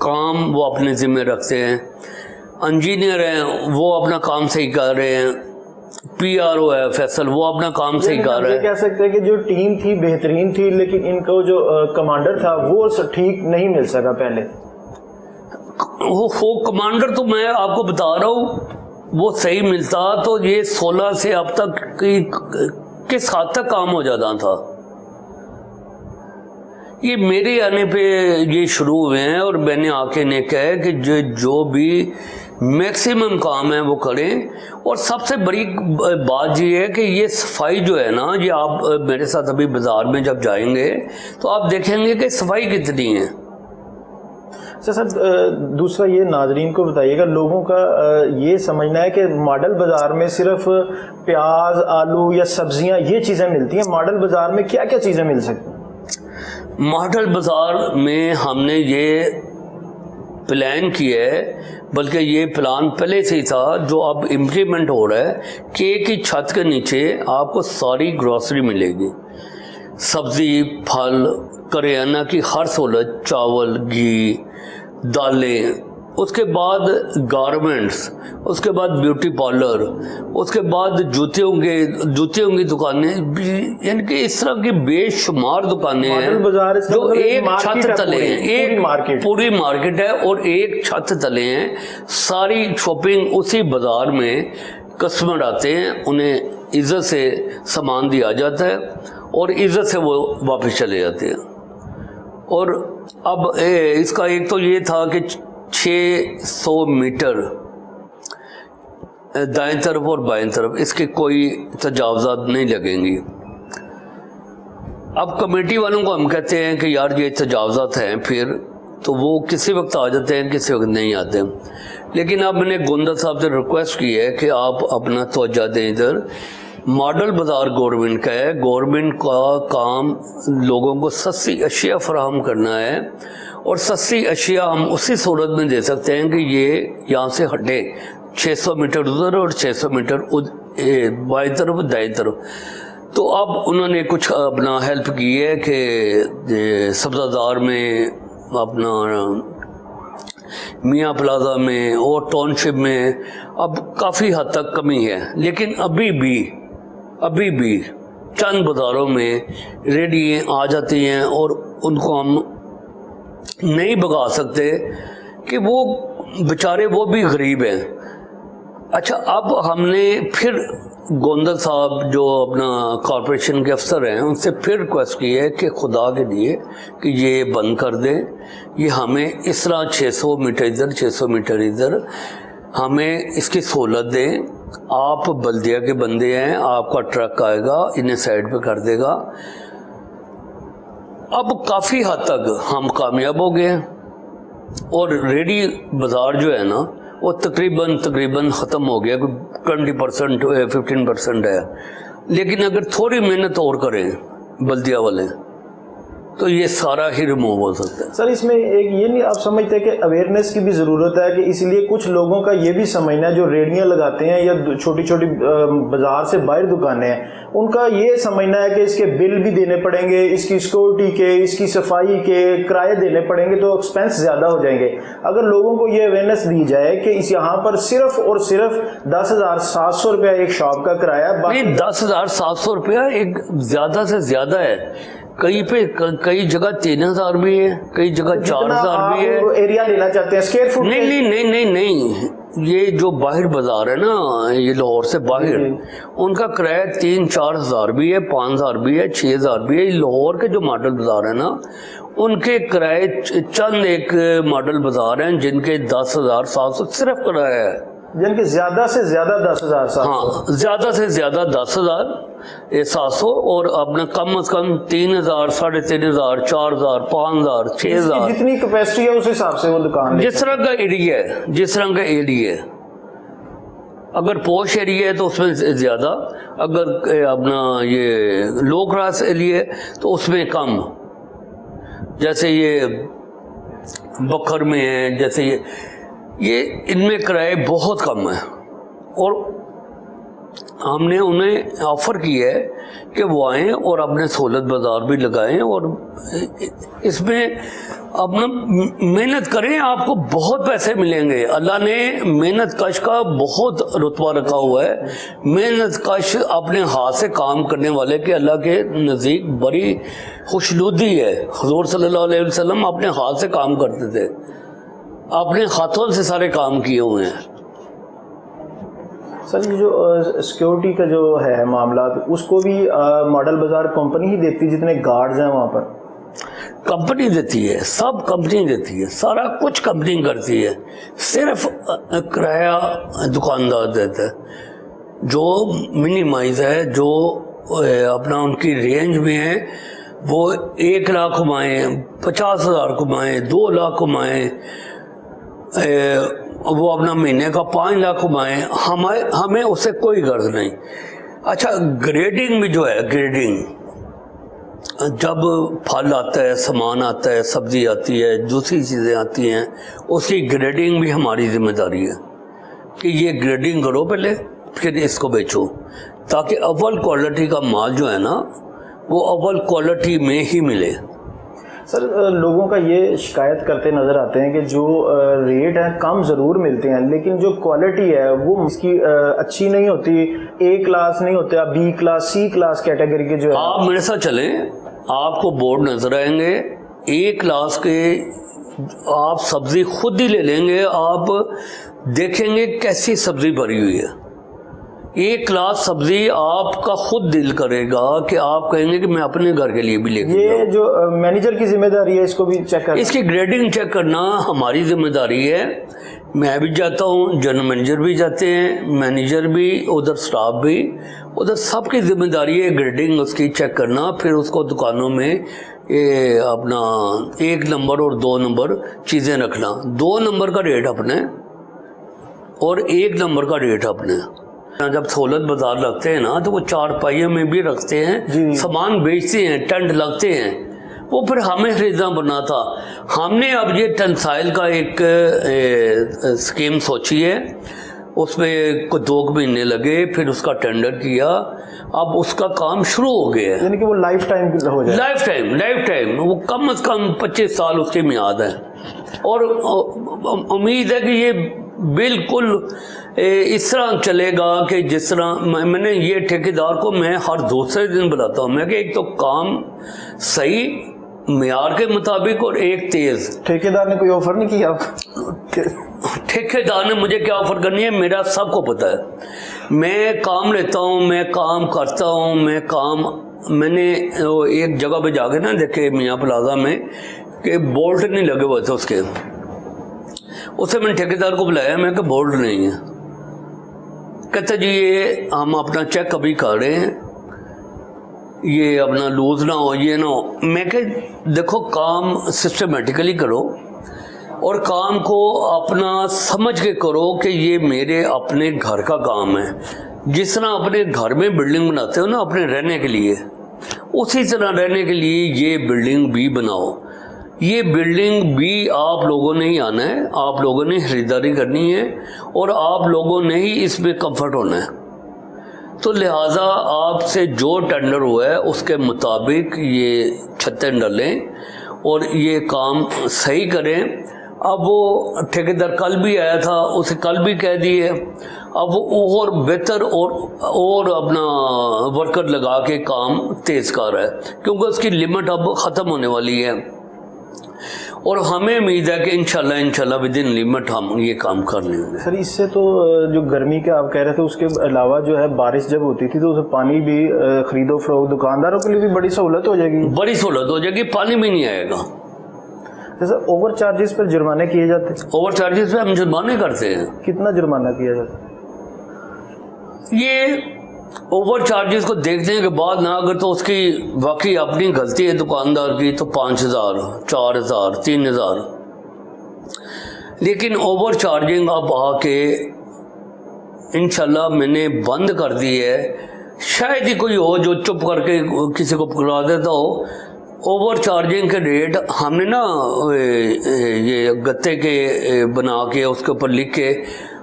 काम वो अपने ज़िम्मे रखते हैं। इंजीनियर हैं, वो अपना काम सही कर रहे हैं। PRO है फैसल, वो अपना काम सही कर रहा है। कह सकते हैं कि जो टीम थी बेहतरीन थी, लेकिन इनको जो कमांडर था वो ठीक नहीं मिल सका पहले। वो कमांडर तो मैं आपको बता रहा हूँ, वो सही मिलता तो ये 16 से अब तक किस हद तक काम हो जाता था। ये मेरे आने पे ये शुरू हुए हैं और मैंने आके ने कहा कि जो भी मैक्सिमम काम है वो करें। और सबसे बड़ी बात ये है कि ये सफाई जो है ना, ये आप मेरे साथ अभी बाज़ार में जब जाएंगे तो आप देखेंगे कि सफाई कितनी है। सर दूसरा ये नाजरीन को बताइएगा, लोगों का ये समझना है कि मॉडल बाज़ार में सिर्फ प्याज, आलू या सब्जियां ये चीज़ें मिलती हैं। मॉडल बाज़ार में क्या क्या चीज़ें मिल सकती हैं? मॉडल बाज़ार में हमने ये प्लान किया है, बल्कि ये प्लान पहले से ही था जो अब इम्प्लीमेंट हो रहा है कि एक ही छत के नीचे आपको सारी ग्रॉसरी मिलेगी, सब्ज़ी, फल, करियाना की हर सहूलत, चावल, घी, दालें, उसके बाद गारमेंट्स, उसके बाद ब्यूटी पार्लर, उसके बाद जूतियों की दुकानें, यानी कि इस तरह की बेशुमार दुकानें हैं जो एक छत तले हैं। एक पूरी मार्केट है और एक छत तले हैं। सारी शॉपिंग उसी बाजार में, कस्टमर आते हैं, उन्हें इज्जत से सामान दिया जाता है और इज्जत से वो वापस चले जाते हैं। और अब इसका एक तो ये था कि 600 मीटर दाएं तरफ और बाएं तरफ इसके कोई तजावज़ात नहीं लगेंगी। अब कमेटी वालों को हम कहते हैं कि यार ये तजावज़ात हैं, फिर तो वो किसी वक्त आ जाते हैं, किसी वक्त नहीं आते। लेकिन अब मैंने गोंदा साहब से रिक्वेस्ट की है कि आप अपना तवज्जो दें इधर। मॉडल बाज़ार गवर्नमेंट का है, गवर्नमेंट का काम लोगों को सस्ती अशिया फराहम करना है और सस्ती अशिया हम उसी सूरत में दे सकते हैं कि ये यहाँ से हटे 600 मीटर उधर और 600 मीटर बाएं तरफ दाएं तरफ। तो अब उन्होंने कुछ अपना हेल्प की है कि सब्ज़ादार में, अपना मियाँ प्लाजा में और टाउनशिप में अब काफ़ी हद तक कमी है। लेकिन अभी भी चंद बाज़ारों में रेडियाँ आ जाती हैं और उनको हम नहीं भगा सकते कि वो बेचारे वो भी गरीब हैं। अच्छा, अब हमने फिर गोंदल साहब जो अपना कॉरपोरेशन के अफसर हैं उनसे फिर रिक्वेस्ट की है कि खुदा के लिए कि ये बंद कर दें, ये हमें इस तरह 600 मीटर इधर 600 मीटर इधर हमें इसकी सहूलत दें। आप बल्दिया के बंदे हैं, आपका ट्रक आएगा इन्हें साइड पे कर देगा। अब काफ़ी हद तक हम कामयाब हो गए हैं और रेडी बाज़ार जो है ना वो तकरीबन ख़त्म हो गया, 20% 15% है। लेकिन अगर थोड़ी मेहनत और करें बल्दिया वाले तो ये सारा ही रिमूव हो सकता है। सर इसमें एक ये नहीं आप समझते कि अवेयरनेस की भी ज़रूरत है कि इसलिए कुछ लोगों का ये भी समझना है जो रेडियाँ लगाते हैं या छोटी छोटी बाज़ार से बाहर दुकानें हैं, उनका ये समझना है कि इसके बिल भी देने पड़ेंगे, इसकी सिक्योरिटी के, इसकी सफाई के किराए देने पड़ेंगे, तो एक्सपेंस ज़्यादा हो जाएंगे। अगर लोगों को ये अवेयरनेस दी जाए कि इस यहाँ पर सिर्फ और सिर्फ 10,700 रुपया एक शॉप का किराया, नहीं 10,700 रुपया एक ज़्यादा से ज़्यादा है। कई जगह 3,000 भी है, कई जगह 4,000 भी है। एरिया लेना चाहते हैं स्क्वायर फुट। नहीं, ये जो बाहर बाजार है ना, ये लाहौर से बाहर, उनका किराया 3-4 हज़ार भी है, 5,000 भी है, 6,000 भी है। लाहौर के जो मॉडल बाजार है ना, उनके किराए चंद एक मॉडल बाजार हैं जिनके 10,700 सिर्फ किराया है, जिनके ज्यादा से ज्यादा 10,700। हाँ, ज्यादा से ज्यादा 10,700 और अपना कम से कम 3,000, 3,500, 4,000, 5,000, 6,000, जितनी कैपेसिटी है उस हिसाब से वो दुकान, जिस तरह का एरिया है, जिस तरह का एरिया है। अगर पोश एरिया है तो उसमें ज्यादा, अगर अपना ये लो क्लास एरिया है तो उसमें कम। जैसे ये बखर में है, जैसे ये इनमें किराए बहुत कम है और हमने उन्हें ऑफ़र किया है कि वो आएँ और अपने सहूलत बाज़ार भी लगाएं और इसमें अपना मेहनत करें, आपको बहुत पैसे मिलेंगे। अल्लाह ने मेहनत कश का बहुत रुतबा रखा हुआ है। मेहनत कश अपने हाथ से काम करने वाले के अल्लाह के नज़दीक बड़ी खुशनुदी है। हुज़ूर सल्लल्लाहु अलैहि वसल्लम अपने हाथ से काम करते थे, अपने हाथों से सारे काम किए हुए हैं। सर ये जो सिक्योरिटी का जो है मामला, उसको भी मॉडल बाजार कंपनी ही देती, जितने गार्ड्स हैं वहाँ पर कंपनी देती है, सब कंपनी देती है, सारा कुछ कंपनी करती है, सिर्फ किराया दुकानदार देता है जो मिनिमाइज है, जो अपना उनकी रेंज में है। वो 1 लाख कमाएँ, 50,000 कमाएँ, 2 लाख कमाएँ, वो अपना महीने का 5 लाख कमाएँ, हमें उससे कोई गर्ज नहीं। अच्छा, ग्रेडिंग भी जो है, ग्रेडिंग जब फल आता है, सामान आता है, सब्जी आती है, दूसरी चीज़ें आती हैं, उसकी ग्रेडिंग भी हमारी जिम्मेदारी है कि ये ग्रेडिंग करो पहले, फिर इसको बेचो, ताकि अव्वल क्वालिटी का माल जो है ना वो अव्वल क्वालिटी में ही मिले। सर लोगों का ये शिकायत करते नज़र आते हैं कि जो रेट हैं कम ज़रूर मिलते हैं, लेकिन जो क्वालिटी है वो इसकी अच्छी नहीं होती। A क्लास नहीं होते, आप B class, C class category के जो है। आप मेरे साथ चलें, आपको बोर्ड नज़र आएंगे, A क्लास के आप सब्ज़ी खुद ही ले लेंगे, आप देखेंगे कैसी सब्ज़ी भरी हुई है। 1 क्लास सब्जी आपका खुद दिल करेगा कि आप कहेंगे कि मैं अपने घर के लिए भी लेके ये जो मैनेजर की जिम्मेदारी है, इसको भी चेक करना, इसकी ग्रेडिंग चेक करना हमारी जिम्मेदारी है। मैं भी जाता हूँ, जनरल मैनेजर भी जाते हैं, मैनेजर भी, उधर स्टाफ भी, उधर सबकी जिम्मेदारी है ग्रेडिंग उसकी चेक करना। फिर उसको दुकानों में ये अपना 1 नंबर और 2 नंबर चीज़ें रखना। 2 नंबर का रेट अपने और 1 नंबर का रेट अपने। जब सहूलत बाजार लगते हैं ना तो वो 4 पाइयों में भी रखते हैं, सामान बेचते हैं, टेंट लगते हैं, वो फिर हमें खरीदना बना था। हमने अब ये टेंसाइल का एक स्कीम सोची है, उसमें कुछ 2 महीने लगे, फिर उसका टेंडर किया, अब उसका काम शुरू हो गया है। यानी कि वो लाइफ टाइम हो जाए, लाइफ टाइम वो कम से कम 25 साल उसकी मियाद है। और उम्मीद है कि ये बिल्कुल इस तरह चलेगा कि जिस तरह मैंने ये ठेकेदार को मैं हर दूसरे दिन बुलाता हूँ, मैं कि एक तो काम सही मियार के मुताबिक और एक तेज। ठेकेदार ने कोई ऑफर नहीं किया आपको? ठेकेदार ने मुझे क्या ऑफर करनी है मेरा सबको पता है। मैं काम लेता हूँ, मैं काम करता हूँ, मैंने एक जगह पे जाके ना देखे मियाँ प्लाजा में कि बोल्ट नहीं लगे हुए थे उसके। उससे मैंने ठेकेदार को बुलाया, मैं कि बोल्ट नहीं है। कहते जी ये हम अपना चेक अभी कर रहे हैं, ये अपना लूज ना हो, ये ना हो। मैं कह देखो काम सिस्टमेटिकली करो और काम को अपना समझ के करो कि ये मेरे अपने घर का काम है। जिस तरह अपने घर में बिल्डिंग बनाते हो ना अपने रहने के लिए, उसी तरह रहने के लिए ये बिल्डिंग भी बनाओ। ये बिल्डिंग भी आप लोगों ने ही आना है, आप लोगों ने खरीदारी करनी है और आप लोगों ने ही इसमें कंफर्ट होना है। तो लिहाजा आपसे जो टेंडर हुआ है उसके मुताबिक ये छतें डालें और ये काम सही करें। अब वो ठेकेदार कल भी आया था, उसे कल भी कह दिए, अब वो और बेहतर और अपना वर्कर लगा के काम तेज कर रहा है क्योंकि उसकी लिमिट अब ख़त्म होने वाली है और हमें उम्मीद है कि इंशाल्लाह विद इन लिमिट हम ये काम कर लेंगे। सर इससे तो जो गर्मी के आप कह रहे थे उसके अलावा जो है बारिश जब होती थी तो उसे पानी भी खरीदो फरोख्त दुकानदारों के लिए भी बड़ी सहूलत हो जाएगी। बड़ी सहूलत हो जाएगी, पानी भी नहीं आएगा। जैसे ओवर चार्जेस पर जुर्माने किए जाते हैं? ओवर चार्जेस पे हम जुर्माने करते हैं। कितना जुर्माना किया जाता है? ये ओवर चार्जेस को देखने के बाद ना अगर तो उसकी वाकई अपनी गलती है दुकानदार की तो 5,000, 4,000, 3,000। लेकिन ओवर चार्जिंग अब आके इंशाल्लाह मैंने बंद कर दी है। शायद ही कोई हो जो चुप करके किसी को पकड़ा देता हो। ओवर चार्जिंग के रेट हमने ना ये गत्ते के बना के उसके ऊपर लिख के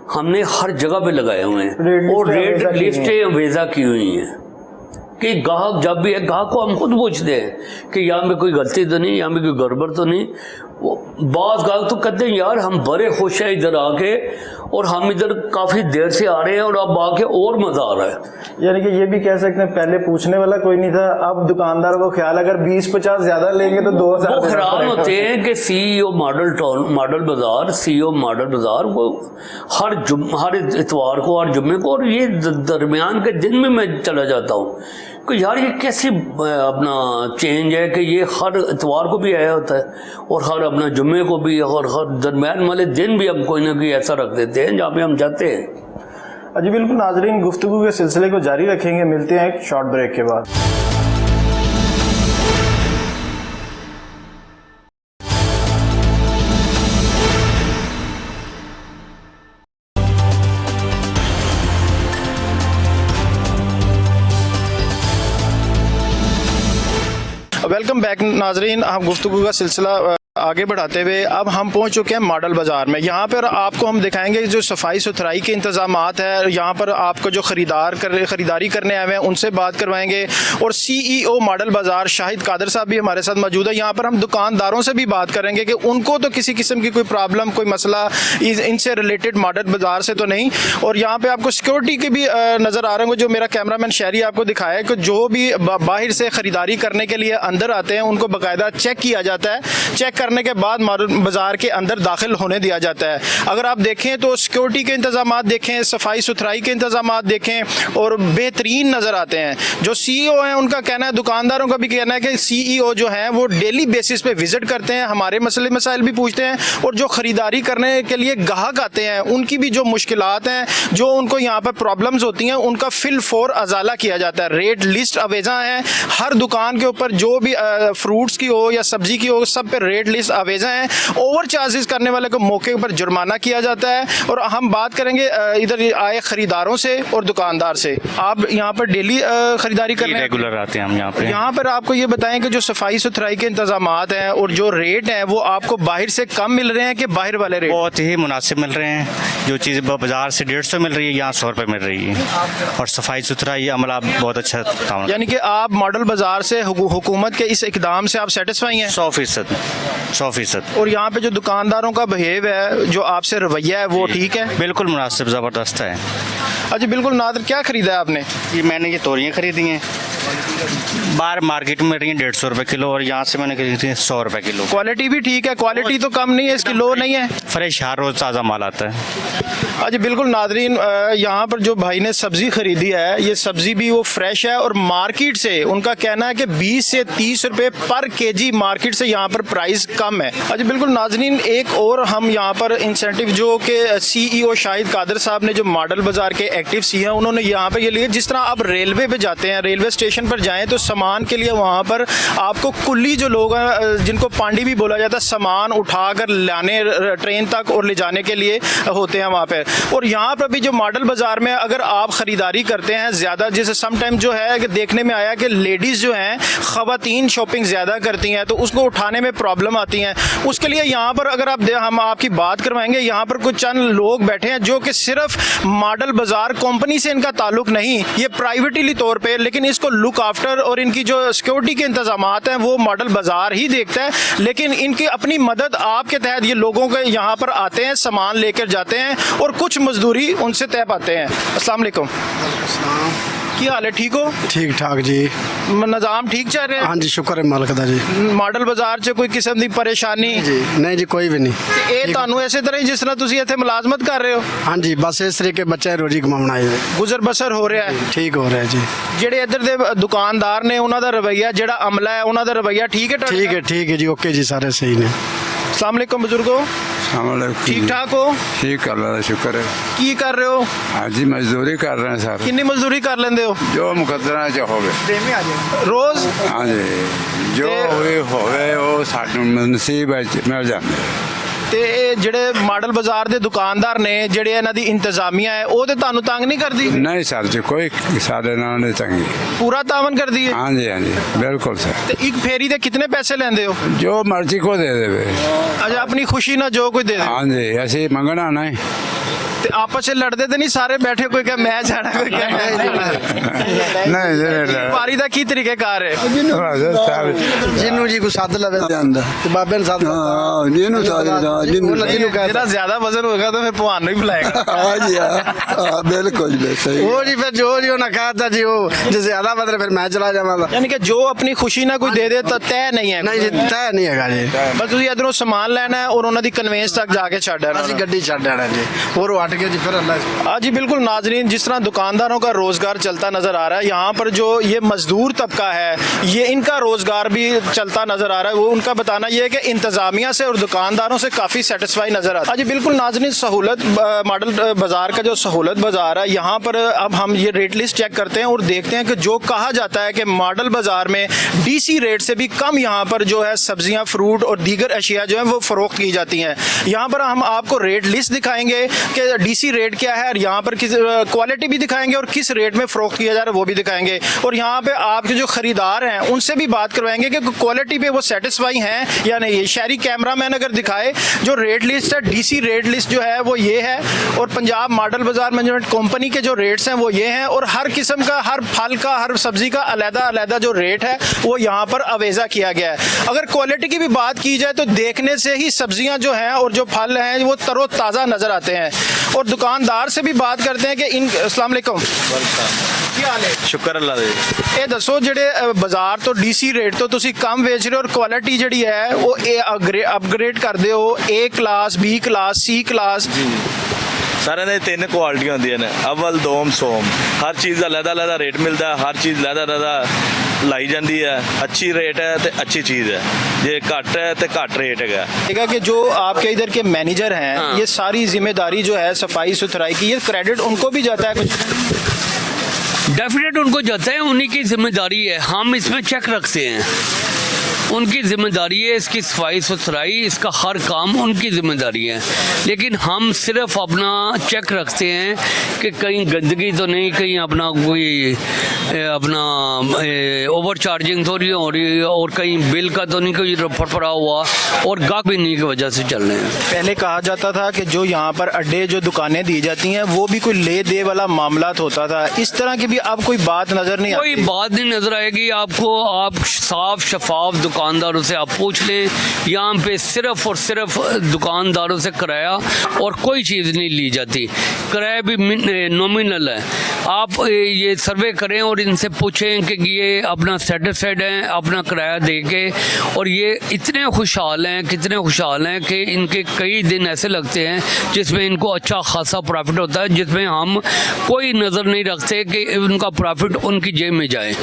हमने हर जगह पे लगाए हुए हैं और रेट लिस्टें वेजा की हुई हैं कि ग्राहक जब भी है, ग्राहक को हम खुद पूछते हैं कि यहाँ पे कोई गलती तो नहीं, यहाँ पे कोई गड़बड़ तो नहीं। वो बात ग्राहक तो कहते हैं यार हम बड़े खुश हैं इधर आके और हम इधर काफ़ी देर से आ रहे हैं और अब आके और मज़ा आ रहा है। यानी कि ये भी कह सकते हैं पहले पूछने वाला कोई नहीं था, अब दुकानदारों को ख्याल अगर 20-50 ज़्यादा लेंगे तो 2,000 वो हैरान होते हैं कि CEO मॉडल बाज़ार वो हर इतवार को हर जुम्मे को और ये दरमियान के दिन में मैं चला जाता हूँ कि यार ये कैसी अपना चेंज है कि ये हर इतवार को भी आया होता है और हर अपना जुम्मे को भी और हर दरमियान वाले दिन भी हम कोई ना कोई ऐसा रख देते हैं जहाँ पे हम जाते हैं। जी बिल्कुल नाजरीन, गुफ्तगू के सिलसिले को जारी रखेंगे, मिलते हैं एक शॉर्ट ब्रेक के बाद। वेलकम बैक नाजरीन, हम गुफ्तगू का सिलसिला आगे बढ़ाते हुए अब हम पहुंच चुके हैं मॉडल बाज़ार में। यहाँ पर आपको हम दिखाएंगे जो सफाई सुथराई के इंतजामात है। यहाँ पर आपको जो ख़रीदारी करने आए हैं उनसे बात करवाएंगे और CEO मॉडल बाज़ार शाहिद कादर साहब भी हमारे साथ मौजूद है। यहाँ पर हम दुकानदारों से भी बात करेंगे कि उनको तो किसी किस्म की कोई प्रॉब्लम, कोई मसला इनसे रिलेटेड मॉडल बाज़ार से तो नहीं। और यहाँ पर आपको सिक्योरिटी के भी नज़र आ रहे होंगे, जो मेरा कैमरामैन शहरी आपको दिखाया है कि जो भी बाहर से ख़रीदारी करने के लिए अंदर आते हैं उनको बाकायदा चेक किया जाता है। चेक करने के बाद मॉडल बाजार के अंदर दाखिल होने दिया जाता है। अगर आप देखें तो सिक्योरिटी के इंतजामात देखें, सफाई सुथराई के इंतजामात देखें और बेहतरीन नज़र आते हैं। जो CEO हैं उनका कहना है, दुकानदारों का भी कहना है कि CEO जो हैं वो डेली बेसिस पे विजिट करते हैं, हमारे मसले मसाइल भी पूछते हैं और जो ख़रीदारी करने के लिए ग्राहक आते हैं उनकी भी जो मुश्किलात हैं, जो उनको यहाँ पर प्रॉब्लम्स होती हैं, उनका फिल फॉर अजाला किया जाता है। रेट लिस्ट अवेजा है हर दुकान के ऊपर, जो भी फ्रूट्स की हो या सब्जी की हो, सब पे रेट लिस्ट अवेजा है। ओवर चार्जेस करने वाले को मौके पर जुर्माना किया जाता है। और हम बात करेंगे इधर आए खरीदारों से और दुकानदार से। आप यहाँ पर डेली खरीदारी करने रेगुलर आते हैं हम यहाँ पे। यहाँ पर आपको ये बताएं कि जो सफाई सुथराई के इंतजामात हैं और जो रेट हैं वो आपको बाहर से कम मिल रहे हैं कि बाहर वाले रेट? बहुत ही मुनासिब मिल रहे हैं। जो चीज़ बाजार से 150 मिल रही है यहाँ 100 रुपये मिल रही है और सफाई सुथरा ये अमला बहुत अच्छा था। यानी कि आप मॉडल बाजार से हुकूमत के इस इकदाम से आप सेटिस्फाई हैं? 100%। और यहाँ पे जो दुकानदारों का बिहेव है, जो आपसे रवैया है, वो ठीक है? बिल्कुल मुनासिब, ज़बरदस्त है। अच्छा बिल्कुल। नादर, क्या खरीदा है आपने? ये मैंने ये तोरियाँ खरीदी हैं बाहर मार्केट में मिल रही है 150 रुपये किलो और यहाँ से मैंने खरीदी थी 100 रुपये किलो। क्वालिटी भी ठीक है, क्वालिटी तो कम नहीं है, इसकी लो नहीं है। फ्रेश हर रोज़ ताज़ा माल आता है। अच्छा बिल्कुल नाजरीन, यहाँ पर जो भाई ने सब्जी खरीदी है, ये सब्जी भी वो फ्रेश है और मार्केट से उनका कहना है कि 20 से 30 रुपए पर केजी मार्केट से यहाँ पर प्राइस कम है। अच्छा बिल्कुल नाजरीन, एक और हम यहाँ पर इंसेंटिव जो कि CEO शाहिद कादर साहब ने जो मॉडल बाजार के एक्टिव सी हैं, उन्होंने यहाँ पर ये लिए, जिस तरह आप रेलवे पे जाते हैं, रेलवे स्टेशन पर जाएं तो सामान के लिए वहाँ पर आपको कुल्ली जो लोग हैं, जिनको पांडी भी बोला जाता है, सामान उठाकर लाने ट्रेन तक और ले जाने के लिए होते हैं वहाँ पे। और यहाँ पर भी जो मॉडल बाजार में अगर आप ख़रीदारी करते हैं ज़्यादा, जैसे सम टाइम जो है कि देखने में आया कि लेडीज़ जो हैं ख़वातीन शॉपिंग ज़्यादा करती हैं, तो उसको उठाने में प्रॉब्लम आती हैं। उसके लिए यहाँ पर अगर हम आपकी बात करवाएंगे, यहाँ पर कुछ चंद लोग बैठे हैं जो कि सिर्फ मॉडल बाजार कंपनी से इनका ताल्लुक नहीं, ये प्राइवेटली तौर पर, लेकिन इसको लुक आफ्टर और इनकी जो सिक्योरिटी के इंतजाम हैं वो मॉडल बाजार ही देखता है, लेकिन इनकी अपनी मदद आपके तहत ये लोगों के यहाँ पर आते हैं, सामान लेकर जाते हैं और कुछ मजदूरी उनसे तय पाते हैं। अस्सलाम वालेकुम, क्या हाल है, ठीक हो? ठीक ठाक जी, निजाम ठीक चल रहा है? हाँ जी, शुक्र है मालिक दा जी। मॉडल बाजार से कोई किस्म की परेशानी? जी नहीं जी, कोई भी नहीं। ਇਹ ਤੁਹਾਨੂੰ ਇਸੇ ਤਰ੍ਹਾਂ ਹੀ ਜਿਸ ਤਰ੍ਹਾਂ ਤੁਸੀਂ ਇੱਥੇ ਮੁਲਾਜ਼ਮਤ ਕਰ ਰਹੇ ਹੋ? हाँ जी, बस इस तरीके बच्चे रोजी कमाना है। ਗੁਜ਼ਰ ਬਸਰ ਹੋ ਰਿਹਾ ਹੈ? ठीक हो रहा है जी। ਜਿਹੜੇ ਇੱਧਰ ਦੇ ਦੁਕਾਨਦਾਰ ਨੇ ਉਹਨਾਂ ਦਾ ਰਵੱਈਆ, ਜਿਹੜਾ ਅਮਲਾ ਹੈ ਉਹਨਾਂ ਦਾ ਰਵੱਈਆ ठीक है? ठीक है जी, ओके जी, सारे सही ने। अस्सलाम वालेकुम बुजुर्गो, ठीक ठाक हो? ठीक अल्लाह का शुक्र है। की कर रहे हो? हाँ जी, मजदूरी कर रहे हैं सर, कितनी मजदूरी कर लेंदे हो जो मुकदरा च होवे। रोज? हाँ जी, जो भी होवे वो सानू नसीब है मिल जाता है। ਤੇ ਇਹ ਜਿਹੜੇ ਮਾਡਲ ਬਾਜ਼ਾਰ ਦੇ ਦੁਕਾਨਦਾਰ ਨੇ, ਜਿਹੜੇ ਇਹਨਾਂ ਦੀ ਇੰਤਜ਼ਾਮੀਆ ਹੈ, ਉਹ ਤੇ ਤੁਹਾਨੂੰ ਤੰਗ ਨਹੀਂ ਕਰਦੀ? नहीं सर जी, कोई सारे नाल नहीं तंगी। ਪੂਰਾ ਤਾਵਨ ਕਰਦੀ ਹੈ? हाँ जी बिल्कुल सर। ਤੇ ਇੱਕ ਫੇਰੀ ਦੇ ਕਿੰਨੇ ਪੈਸੇ ਲੈਂਦੇ ਹੋ? जो मर्जी को दे देवे। ਅੱਛਾ, ਆਪਣੀ ਖੁਸ਼ੀ ਨਾਲ ਜੋ ਕੋਈ ਦੇ ਦੇ। हाँ जी, ऐसे मंगना नहीं। ਤੇ ਆਪਸ ਵਿੱਚ ਲੜਦੇ ਤੇ ਨਹੀਂ ਸਾਰੇ ਬੈਠੇ, ਕੋਈ ਕਹੇ ਮੈਂ ਜਾਣਾ, ਕੋਈ ਕਹੇ ਮੈਂ ਜਾਣਾ? नहीं ਵਾਰੀ ਦਾ ਕੀ ਤਰੀਕੇਕਾਰ ਹੈ? जिन्नू जी को साथ लवे ਜਾਂਦਾ ਤੇ ਬਾਬੇ ਨੂੰ ਸਾਥ ਜਿਹਨੂੰ ਜਿਹੜਾ ਜ਼ਿਆਦਾ ਵਜ਼ਨ ਹੋਏਗਾ ਤਾਂ ਫਿਰ ਭਵਾਨ ਨੂੰ ਹੀ ਬੁਲਾਏਗਾ। बिल्कुल सही। ਉਹ ਜੀ ਫਿਰ ਜੋ ਜੀ ਉਹਨਾਂ ਕਹਤਾ ਜੀ, ਉਹ ਜੇ ਜ਼ਿਆਦਾ ਬਦਲੇ ਫਿਰ ਮੈਂ ਚਲਾ ਜਾਵਾਂਗਾ। ਯਾਨੀ ਕਿ ਜੋ ਆਪਣੀ ਖੁਸ਼ੀ ਨਾਲ ਕੋਈ ਦੇ ਦੇ ਤਾਂ ਤੈਅ ਨਹੀਂ ਹੈ? ਨਹੀਂ ਜੀ, ਤੈਅ ਨਹੀਂ ਹੈਗਾ ਜੀ। ਬਸ ਤੁਸੀਂ ਇਧਰੋਂ ਸਮਾਨ ਲੈਣਾ ਹੈ ਔਰ ਉਹਨਾਂ ਦੀ ਕਨਵੇਂਸ ਤੱਕ ਜਾ ਕੇ ਛੱਡ ਆਣਾ। ਅਸੀਂ ਗੱਡੀ ਛੱਡ ਆਣਾ ਜੀ, और वो हट गया जी, फिर अल्लाह। हाँ जी बिल्कुल नाजरीन, जिस तरह दुकानदारों का रोज़गार चलता नज़र आ रहा है, यहाँ पर जो ये मज़दूर तबका है, ये इनका रोज़गार भी चलता नज़र आ रहा है। वो उनका बताना ये है कि इंतज़ामिया से और दुकानदारों से काफ़ी सेटिस्फाई नज़र आता है। हाँ जी बिल्कुल नाजरीन, सहूलत मॉडल बाज़ार का जो सहूलत बाज़ार है, यहाँ पर अब हम ये रेट लिस्ट चेक करते हैं और देखते हैं कि जो कहा जाता है कि मॉडल बाज़ार में DC रेट से भी कम यहाँ पर जो है सब्जियाँ, फ्रूट और दीगर अशिया जो है वो फ़रोख्त की जाती हैं। यहाँ पर हम आपको रेट लिस्ट दिखाएंगे कि DC रेट क्या है, और यहाँ पर किस क्वालिटी भी दिखाएंगे और किस रेट में फ़रोख्त किया जा रहा है वो भी दिखाएंगे। और यहाँ पे आपके जो ख़रीदार हैं उनसे भी बात करवाएंगे कि क्वालिटी पे वो सेटिस्फाई हैं या नहीं। शहरी कैमरामैन अगर दिखाए, जो रेट लिस्ट है, DC रेट लिस्ट जो है वो ये है, और पंजाब मॉडल बाज़ार मैनेजमेंट कंपनी के जो रेट्स हैं वो ये हैं, और हर किस्म का, हर फल का, हर सब्ज़ी का अलग-अलग जो रेट है वो यहाँ पर अवेज़ा किया गया है। अगर क्वालिटी की भी बात की जाए तो देखने से ही सब्ज़ियाँ जो हैं और जो फल हैं वो तरोताज़ा नज़र आते हैं। और दुकानदार से भी बात करते हैं कि इन अस्सलाम वालेकुम, क्या हाल है? शुक्र अल्लाह दे। ਇਹ ਦੱਸੋ, ਜਿਹੜੇ ਬਾਜ਼ਾਰ ਤੋਂ DC ਰੇਟ ਤੋਂ ਤੁਸੀਂ ਕਮ ਵੇਚ ਰਹੇ ਹੋ ਔਰ ਕੁਆਲਿਟੀ ਜਿਹੜੀ ਹੈ ਉਹ ਅਪਗ੍ਰੇਡ ਕਰਦੇ ਹੋ, A class, B class, C class? सारे ने 3 क्वालिटियां होंदियां ने, अव्वल दोम सोम। हर चीज़ का अलग-अलग रेट मिलता है, हर चीज़ अलग-अलग लाई जाती है। अच्छी रेट है तो अच्छी चीज़ है, जे घट है तो घट रेट है। देखा कि जो आपके इधर के मैनेजर हैं, ये सारी जिम्मेदारी जो है सफाई सुथराई की, ये क्रेडिट उनको भी जाता है कुछ? डेफिनेट उनको जाता है, उन्हीं की जिम्मेदारी है। हम इसमें चेक रखते हैं, उनकी जिम्मेदारी है इसकी सफाई सुथराई, इसका हर काम उनकी जिम्मेदारी है। लेकिन हम सिर्फ अपना चेक रखते हैं कि कहीं गंदगी तो नहीं, कहीं अपना कोई अपना ओवर चार्जिंग तो नहीं हो रही, और कहीं बिल का तो नहीं कोई फटफड़ा हुआ, और गाहक भी नहीं की वजह से चल रहे हैं। पहले कहा जाता था कि जो यहाँ पर अड्डे, जो दुकानें दी जाती हैं, वो भी कोई ले दे वाला मामला होता था। इस तरह की भी अब कोई बात नजर नहीं कोई आती? बात नहीं नजर आएगी आपको। आप साफ शफाफ दुकानदारों से आप पूछ लें, यहाँ पे सिर्फ और सिर्फ दुकानदारों से किराया और कोई चीज़ नहीं ली जाती। किराया भी नॉमिनल है। आप ये सर्वे करें और इनसे पूछें कि ये अपना सेटिस्फाइड हैं अपना किराया दे के, और ये इतने खुशहाल हैं, कितने खुशहाल हैं कि इनके कई दिन ऐसे लगते हैं जिसमें इनको अच्छा खासा प्रॉफिट होता है, जिसमें हम कोई नज़र नहीं रखते कि उनका प्रॉफिट उनकी जेब में जाए।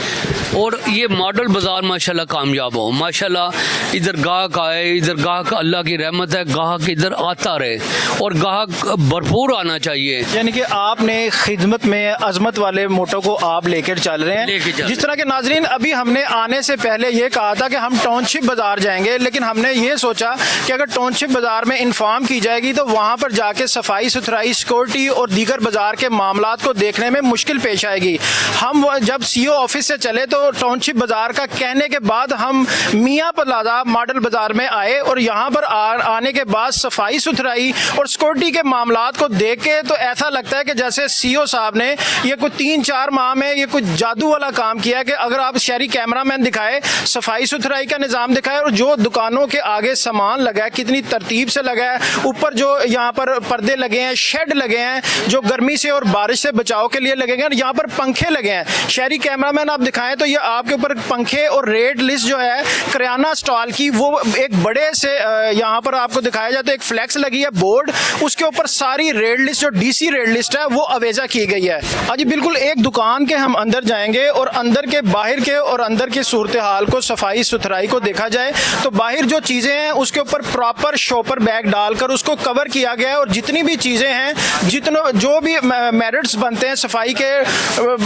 और ये मॉडल बाज़ार माशाल्लाह कामयाब हो, माशाल्लाह इधर गाहक आए, इधर गाहक अल्लाह की रहमत है, गाहक इधर आता रहे और गाहक भरपूर आना चाहिए। यानी कि आपने खिदमत में अजमत वाले मोटो को आप लेकर चल रहे हैं। लेके चल जिस तरह के नाजरीन, अभी हमने आने से पहले ये कहा था कि हम टाउनशिप बाजार जाएंगे, लेकिन हमने ये सोचा कि अगर टाउनशिप बाजार में इन्फॉर्म की जाएगी तो वहाँ पर जाके सफाई सुथराई, सिक्योरिटी और दीगर बाजार के मामलात को देखने में मुश्किल पेश आएगी। हम जब सीओ ऑफिस से चले तो टाउनशिप बाजार का कहने के बाद हम मियाँ प्लाजा मॉडल बाजार में आए और यहाँ पर आने के बाद सफाई सुथराई और सिक्योरिटी के मामलात को देख के तो ऐसा लगता है कि जैसे सीओ साहब ने ये कुछ 3-4 माह में ये कुछ जादू वाला काम किया कि अगर आप शहरी कैमरामैन दिखाए, सफाई सुथराई का निज़ाम दिखाए और जो दुकानों के आगे सामान लगा है कितनी तरतीब से लगा है, ऊपर जो यहाँ पर पर्दे लगे हैं, शेड लगे हैं जो गर्मी से और बारिश से बचाव के लिए लगेंगे, और यहाँ पर पंखे लगे हैं। शहरी कैमरामैन आप दिखाएं तो ये आपके ऊपर पंखे और रेट लिस्ट जो है किराना स्टॉल की वो एक बड़े से यहाँ पर आपको दिखाया जाए तो एक फ्लैक्स लगी है बोर्ड, उसके ऊपर सारी रेट लिस्ट जो डीसी रेट लिस्ट है वो अवेजा की गई है। आज बिल्कुल एक दुकान के हम अंदर जाएंगे और अंदर के बाहर के और अंदर की सूरत हाल को, सफाई सुथराई को देखा जाए तो बाहर जो चीज़ें हैं उसके ऊपर प्रॉपर शॉपर बैग डालकर उसको कवर किया गया है, और जितनी भी चीज़ें हैं, जितने जो भी मेरिट्स बनते हैं सफाई के,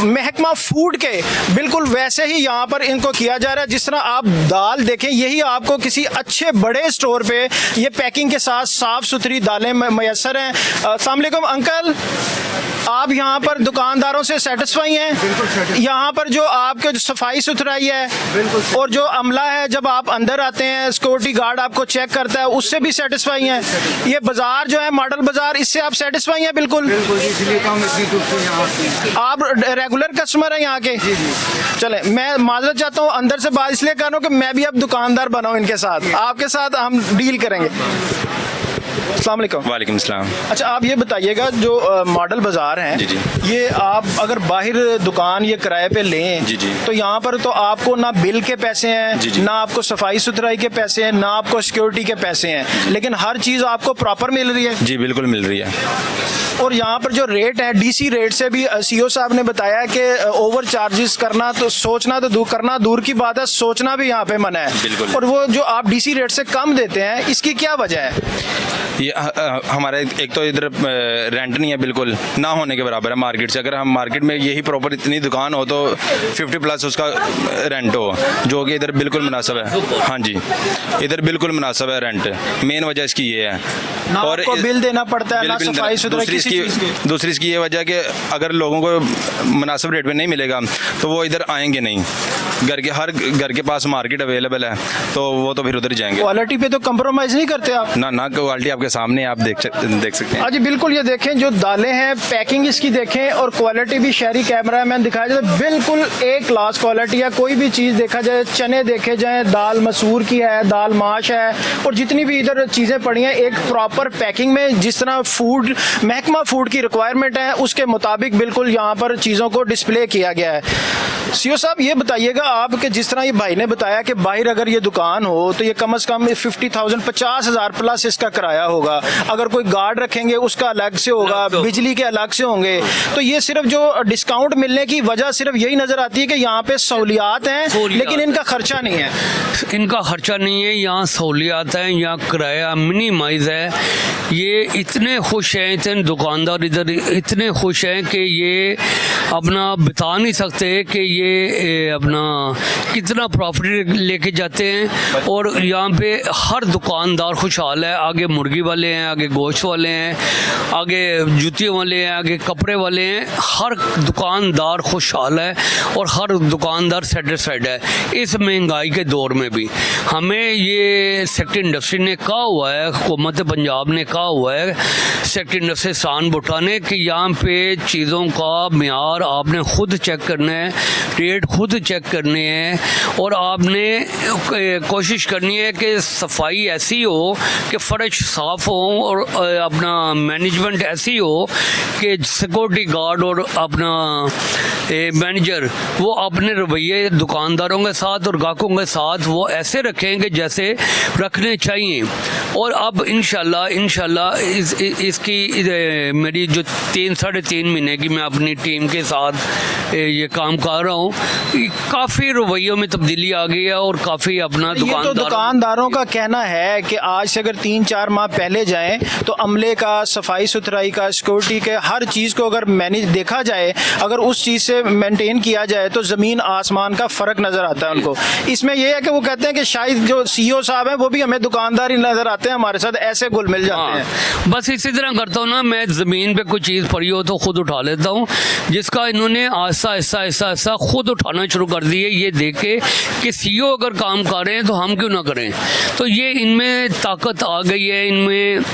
महकमा फूड के, बिल्कुल वैसे ही यहाँ पर इनको किया जा रहा है। जिस तरह आप दाल देखें, यही आपको किसी अच्छे बड़े स्टोर पे ये पैकिंग के साथ साफ सुथरी दालें मैसर हैं। अस्सलाम वालेकुम अंकल, आप यहाँ पर दुकानदारों से सेटिस्फाई हैं? यहाँ पर जो आपके सफाई सुथराई है और जो अमला है जब आप अंदर आते हैं, सिक्योरिटी गार्ड आपको चेक करता है, उससे भी सेटिस्फाई हैं? ये बाजार जो है मॉडल बाजार, इससे आप सेटिस्फाई हैं? बिल्कुल, आप रेगुलर कस्टमर हैं यहाँ के? चले, मैं माजरत चाहता हूँ अंदर से बात इसलिए कर रहा हूँ कि मैं भी अब दुकानदार बना हूँ इनके साथ, आपके साथ हम डील करेंगे। अस्सलाम वालेकुम। वालेकुम सलाम। अच्छा, आप ये बताइएगा जो मॉडल बाजार हैं, जी जी, ये आप अगर बाहर दुकान ये किराए पे लें, जी जी, तो यहाँ पर तो आपको ना बिल के पैसे हैं, जी जी, ना आपको सफाई सुथराई के पैसे हैं, ना आपको सिक्योरिटी के पैसे हैं, लेकिन हर चीज़ आपको प्रॉपर मिल रही है? जी बिल्कुल मिल रही है। और यहाँ पर जो रेट है डीसी रेट से भी सीओ साहब ने बताया कि ओवर चार्जेस करना तो सोचना तो करना दूर की बात है, सोचना भी यहाँ पे मना है। बिल्कुल। और वो जो आप डीसी रेट से कम देते हैं, इसकी क्या वजह है? ये हमारा एक तो इधर रेंट नहीं है, बिल्कुल ना होने के बराबर है मार्केट से। अगर हम मार्केट में यही प्रॉपर इतनी दुकान हो तो 50+ उसका रेंट हो, जो कि इधर बिल्कुल मुनासिब है। हाँ जी, इधर बिल्कुल मुनासिब है रेंट, मेन वजह इसकी ये है। ना और आपको बिल देना पड़ता है, ना सफाई सुथराई किसी चीज़ की। दूसरी इसकी ये वजह कि अगर लोगों को मुनासिब रेट पे नहीं मिलेगा तो वो इधर आएंगे नहीं। हर घर के पास मार्केट अवेलेबल है तो वो तो फिर उधर ही जाएंगे। क्वालिटी पे तो कंप्रोमाइज़ नहीं करते आप? ना क्वालिटी आपके सामने आप देख सकते हैं। हाँ जी बिल्कुल, ये देखें जो दालें हैं, पैकिंग इसकी देखें और क्वालिटी भी शहरी कैमरामैन दिखाया जाए बिल्कुल एक क्लास क्वालिटी है। कोई भी चीज़ देखा जाए, चने देखे जाए, दाल मसूर की है, दाल माश है, और जितनी भी इधर चीज़ें पड़ी हैं एक प्रॉपर पैकिंग में, जिस तरह फूड महकमा फूड की रिक्वायरमेंट है उसके मुताबिक बिल्कुल यहाँ पर चीज़ों को डिस्प्ले किया गया है। सीओ साहब ये बताइएगा आप कि जिस तरह ये भाई ने बताया कि बाहर अगर ये दुकान हो तो ये कम से कम 50,000 50,000 प्लस इसका किराया होगा, अगर कोई गार्ड रखेंगे उसका अलग से होगा, बिजली के अलग से होंगे, तो ये सिर्फ जो डिस्काउंट मिलने की वजह सिर्फ यही नज़र आती है कि यहाँ पे सहूलियात हैं लेकिन इनका खर्चा नहीं है। इनका खर्चा नहीं है, यहाँ सहूलियात हैं, यहाँ किराया मिनिमाइज है। ये इतने खुश हैं, इतने दुकानदार इधर इतने खुश हैं कि ये अपना बता नहीं सकते कि ये अपना कितना प्रॉफिट लेके जाते हैं। और यहाँ पे हर दुकानदार खुशहाल है, आगे मुर्गी वाले हैं, आगे गोश्त वाले हैं, आगे जूतियों वाले हैं, आगे कपड़े वाले हैं, हर दुकानदार खुशहाल है और हर दुकानदार सेटिस्फाइड है। इस महंगाई के दौर में भी हमें ये सेक्टर इंडस्ट्री ने कहा हुआ है, हुकूमत पंजाब ने कहा हुआ है, सेक्टर इंडस्ट्री शान भुट्टा ने, कि यहाँ पे चीज़ों का मियार आपने खुद चेक करना है, रेट खुद चेक करने हैं और आपने कोशिश करनी है कि सफाई ऐसी हो कि फ़र्श साफ़ हो और अपना मैनेजमेंट ऐसी हो कि सिक्योरिटी गार्ड और अपना मैनेजर वो अपने रवैये दुकानदारों के साथ और ग्राहकों के साथ वो ऐसे रखेंगे जैसे रखने चाहिए। और अब इंशाल्लाह इसकी मेरी जो 3-3.5 महीने की मैं अपनी टीम के साथ ये काम कर रहा हूँ, काफ़ी रवैयों में तब्दीली आ गई है और काफ़ी अपना ये तो दुकानदारों का कहना है कि आज से अगर 3-4 माह पहले जाएं तो अमले का, सफाई सुथराई का, सिक्योरिटी के हर चीज़ को अगर मैनेज देखा जाए, अगर उस चीज़ से मेंटेन किया जाए तो ज़मीन आसमान का फ़र्क नज़र आता है उनको। इसमें यह है कि वो कहते हैं कि शायद जो CEO साहब हैं वो भी हमें दुकानदार ही नज़र आते हैं, हमारे साथ ऐसे घुल मिल जाते हैं। बस इसी तरह करता हूँ ना, मैं ज़मीन पे कोई चीज़ पड़ी हो तो खुद उठा लेता हूँ, जिसका इन्होंने आहिस्ता खुद उठाना शुरू कर दिए ये देख के कि CEO अगर काम कर रहे हैं तो हम क्यों ना करें। तो ये इनमें ताकत आ गई है, इनमें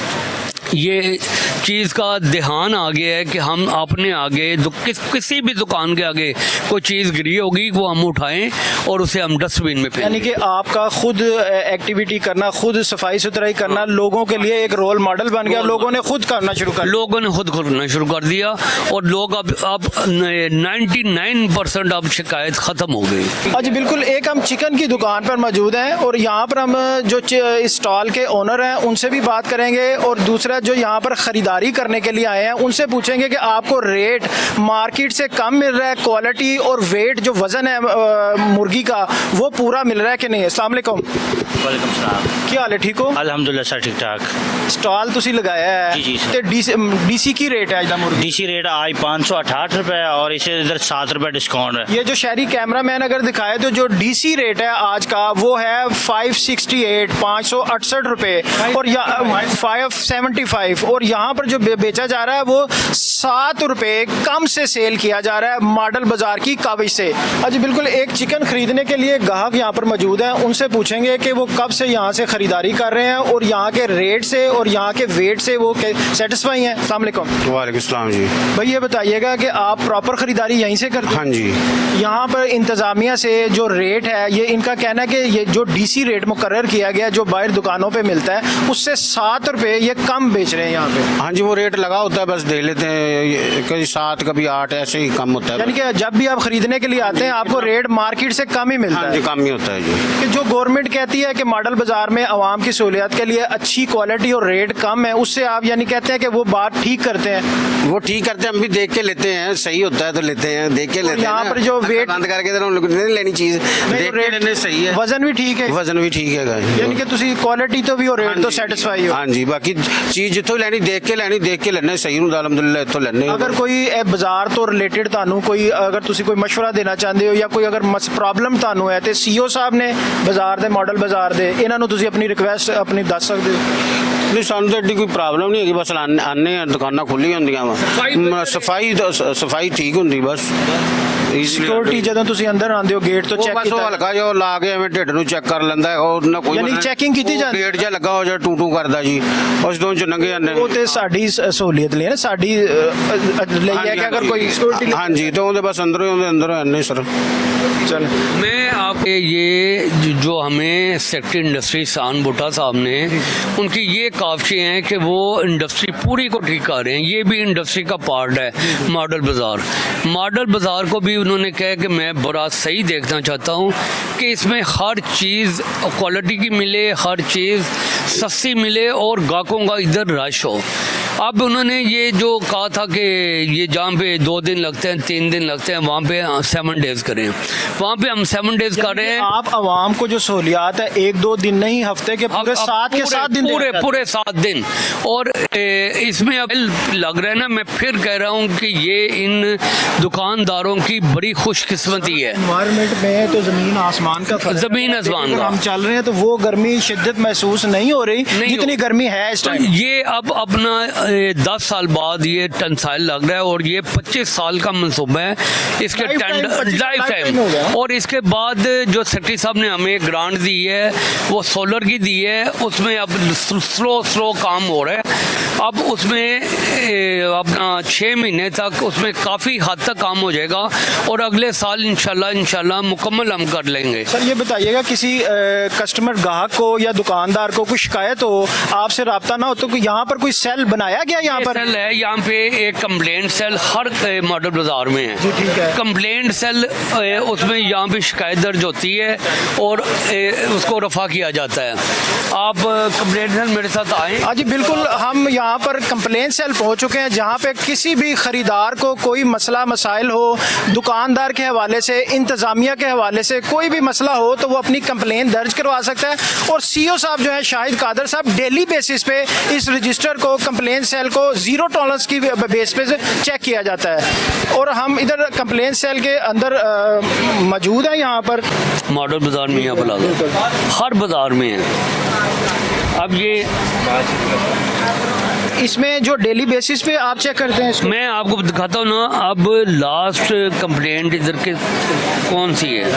ये चीज़ का ध्यान आ गया है कि हम अपने आगे किसी भी दुकान के आगे कोई चीज़ गिरी होगी वो हम उठाएं और उसे हम डस्टबिन में फेंकें। यानी कि आपका खुद एक्टिविटी करना, खुद सफाई सुथराई करना लोगों के लिए एक रोल मॉडल बन गया, लोगों ने खुद करना शुरू कर दिया और लोग अब 99% अब शिकायत ख़त्म हो गई। अच्छा बिल्कुल, एक हम चिकन की दुकान पर मौजूद हैं और यहाँ पर हम जो स्टॉल के ओनर हैं उनसे भी बात करेंगे और दूसरा जो यहाँ पर ख़रीदारी करने के लिए आए हैं उनसे पूछेंगे कि आपको रेट मार्केट से कम मिल रहा है, क्वालिटी और वेट जो वज़न है मुर्गी का वो पूरा मिल रहा है कि नहीं। अस्सलाम वालेकुम। वालेकुम सलाम। क्या हाल है, ठीक हो? अल्हम्दुलिल्लाह सर ठीक ठाक। स्टॉल तुसी लगाया है जी सर। ते डीसी की रेट है आज मुर्गी? डीसी रेट आज 568 रुपये और इसे इधर 7 रुपये डिस्काउंट है। ये जो शहरी कैमरामैन अगर दिखाए तो जो डीसी रेट है आज का वो है 568 रुपये और 575 और यहाँ पर जो बेचा जा रहा है वो 7 रुपये कम से सेल किया जा रहा है मॉडल बाजार की काबिज से। अच्छा बिल्कुल, एक चिकन खरीदने के लिए ग्राहक यहाँ पर मौजूद हैं, उनसे पूछेंगे कि वो कब से यहाँ से खरीदारी कर रहे हैं और यहाँ के रेट से और यहाँ के वेट से वो सेटिस्फाई हैं। अस्सलाम वालेकुम। वालेकुम सलाम जी। भाई ये बताइएगा कि आप प्रॉपर खरीदारी यहीं से करते हैं? हाँ जी। यहाँ पर इंतज़ामिया से जो रेट है ये इनका कहना है कि ये जो डीसी रेट मुकर्रर किया गया जो बाहर दुकानों पे मिलता है उससे 7 रुपये ये कम बेच रहे हैं यहाँ पे। हाँ जी, वो रेट लगा होता है, बस दे लेते हैं, कभी 7 कभी 8 ऐसे ही कम होता है। यानी कि जब भी आप खरीदने के लिए आते हैं आपको रेट मार्केट से कम ही मिलता हाँ है? जी, कम ही होता है जी। कि जो गवर्नमेंट कहती है कि मॉडल बाजार में आवाम की सहूलियत के लिए अच्छी क्वालिटी और रेट कम है, उससे आप यानी कहते हैं कि वो बात ठीक करते हैं? वो ठीक करते हैं, हम भी देख के लेते हैं, सही होता है तो लेते हैं, देख के लेते हैं। यहाँ पर जो वेट बंद करके तो लोग नहीं लेनी चीज, देख के लेने सही है। वजन भी ठीक है? वजन भी ठीक है, यानी कि तुसी क्वालिटी तो भी और रेट तो सेटिस्फाई हो? हाँ जी, बाकी चीज जितों लेनी देख के लेने सही हूँ अलहमदुलिल्लाह इतों लेने। अगर कोई बाजार तो रिलेटेड ਤੁਹਾਨੂੰ कोई अगर तुसी कोई मशवरा देना चाहते हो या कोई अगर प्रॉब्लम ਤੁਹਾਨੂੰ है तो CEO साहब ने बाजार दे मॉडल बाजार दे इन्हां नूं तुसी अपनी रिक्वेस्ट अपनी दस सकते हो? नहीं, सानू तो एडी कोई प्रॉब्लम नहीं है, बस आने दुकाना खुली होंदियां, सफाई ठीक होंदी बस। सिक्योरिटी ਜਦੋਂ ਤੁਸੀਂ ਅੰਦਰ ਆਉਂਦੇ ਹੋ ਗੇਟ ਤੋਂ ਚੈੱਕ ਕੀਤਾ ਹਲਕਾ ਜਿਹਾ ਲਾ ਕੇ ਐਵੇਂ ਢਿੱਡ ਨੂੰ ਚੈੱਕ ਕਰ ਲੈਂਦਾ ਹੈ, ਉਹ ਨਾ ਕੋਈ ਯਾਨੀ ਚੈਕਿੰਗ ਕੀਤੀ ਜਾਂਦੀ? ਗੇਟ ਜਿਹਾ ਲੱਗਾ ਹੋ ਜਾ ਟੂ ਕਰਦਾ ਜੀ, ਉਸ ਤੋਂ ਚ ਲੰਘੇ ਜਾਂਦੇ। ਉਹ ਤੇ ਸਾਡੀ ਸਹੂਲੀਅਤ ਲਈ ਹੈ ਨਾ, ਸਾਡੀ ਲਈ ਹੈ ਕਿ ਅगर कोई सिक्योरिटी। हाँ जी, तो ਉਹਦੇ बस अंदर आने सर। चल मैं आपके ये जो हमें सेक्रेटरी इंडस्ट्री सान भुट्टा साहब ने उनकी ये काफ़ी हैं कि वो इंडस्ट्री पूरी को ठीक कर रहे हैं, ये भी इंडस्ट्री का पार्ट है। मॉडल बाज़ार को भी उन्होंने कहा कि मैं बड़ा सही देखना चाहता हूँ कि इसमें हर चीज़ क्वालिटी की मिले, हर चीज़ सस्ती मिले और ग्राहकों का इधर रश हो। अब उन्होंने ये जो कहा था कि ये जहाँ पे 2 दिन लगते हैं 3 दिन लगते हैं वहाँ पे 7 डेज़ करें, वहाँ पे हम 7 डेज़ कर रहे हैं। आप आवाम को जो सहूलियात है 1-2 दिन नहीं, हफ्ते के पूरे 7 के 7 दिन पूरे 7 दिन। और इसमें अब लग रहा है ना, मैं फिर कह रहा हूँ कि ये इन दुकानदारों की बड़ी खुशकिस्मती है। एनवायरनमेंट में तो ज़मीन आसमान का फर्क है। ज़मीन आसमान का हम चल रहे हैं तो वो गर्मी शिद्दत महसूस नहीं हो रही जितनी गर्मी है इस टाइम। ये अब अपना 10 साल बाद ये टंसाइल लग रहा है और ये 25 साल का मनसूबा है इसके लाइफ टाइम। और इसके बाद जो सेक्रेटरी साहब ने हमें ग्रांट दी है वो सोलर की दी है, उसमें अब स्लो काम हो रहा है। अब उसमें अपना 6 महीने तक उसमें काफ़ी हद तक काम हो जाएगा और अगले साल इंशाल्लाह मुकम्मल हम कर लेंगे। सर ये बताइएगा, किसी कस्टमर ग्राहक को या दुकानदार को कोई शिकायत हो, आपसे रब्ता ना हो, तो यहाँ पर कोई सेल बनाया गया? यहाँ पर सेल है, यहाँ पे एक कंप्लेंट सेल हर मॉडल बाजार में है। जी ठीक है। कंप्लेंट सेल उसमें यहाँ पे शिकायत दर्ज होती है और उसको रफा किया जाता है। आप कंप्लेंट सेल मेरे साथ आए। हाँ जी बिल्कुल, हम यहाँ पर कंप्लेंट सेल पहुँच चुके हैं जहाँ पे किसी भी खरीदार को कोई मसला मसाइल हो, दुकानदार के हवाले से, इंतज़ामिया के हवाले से कोई भी मसला हो तो वो अपनी कंप्लेंट दर्ज करवा सकता है। और सीओ साहब जो है शाहिद कादर साहब, डेली बेसिस पे इस रजिस्टर को, कंप्लेंट सेल को 0 टॉलरेंस की बेस पे चेक किया जाता है। और हम इधर कंप्लेंट सेल के अंदर मौजूद हैं यहाँ पर। मॉडल बाजार में यहाँ प्लाजा हर बाजार में है। अब ये इसमें जो डेली बेसिस पे आप चेक करते हैं इसको? मैं आपको दिखाता हूँ ना। अब लास्ट कंप्लेंट इधर के कौन सी है,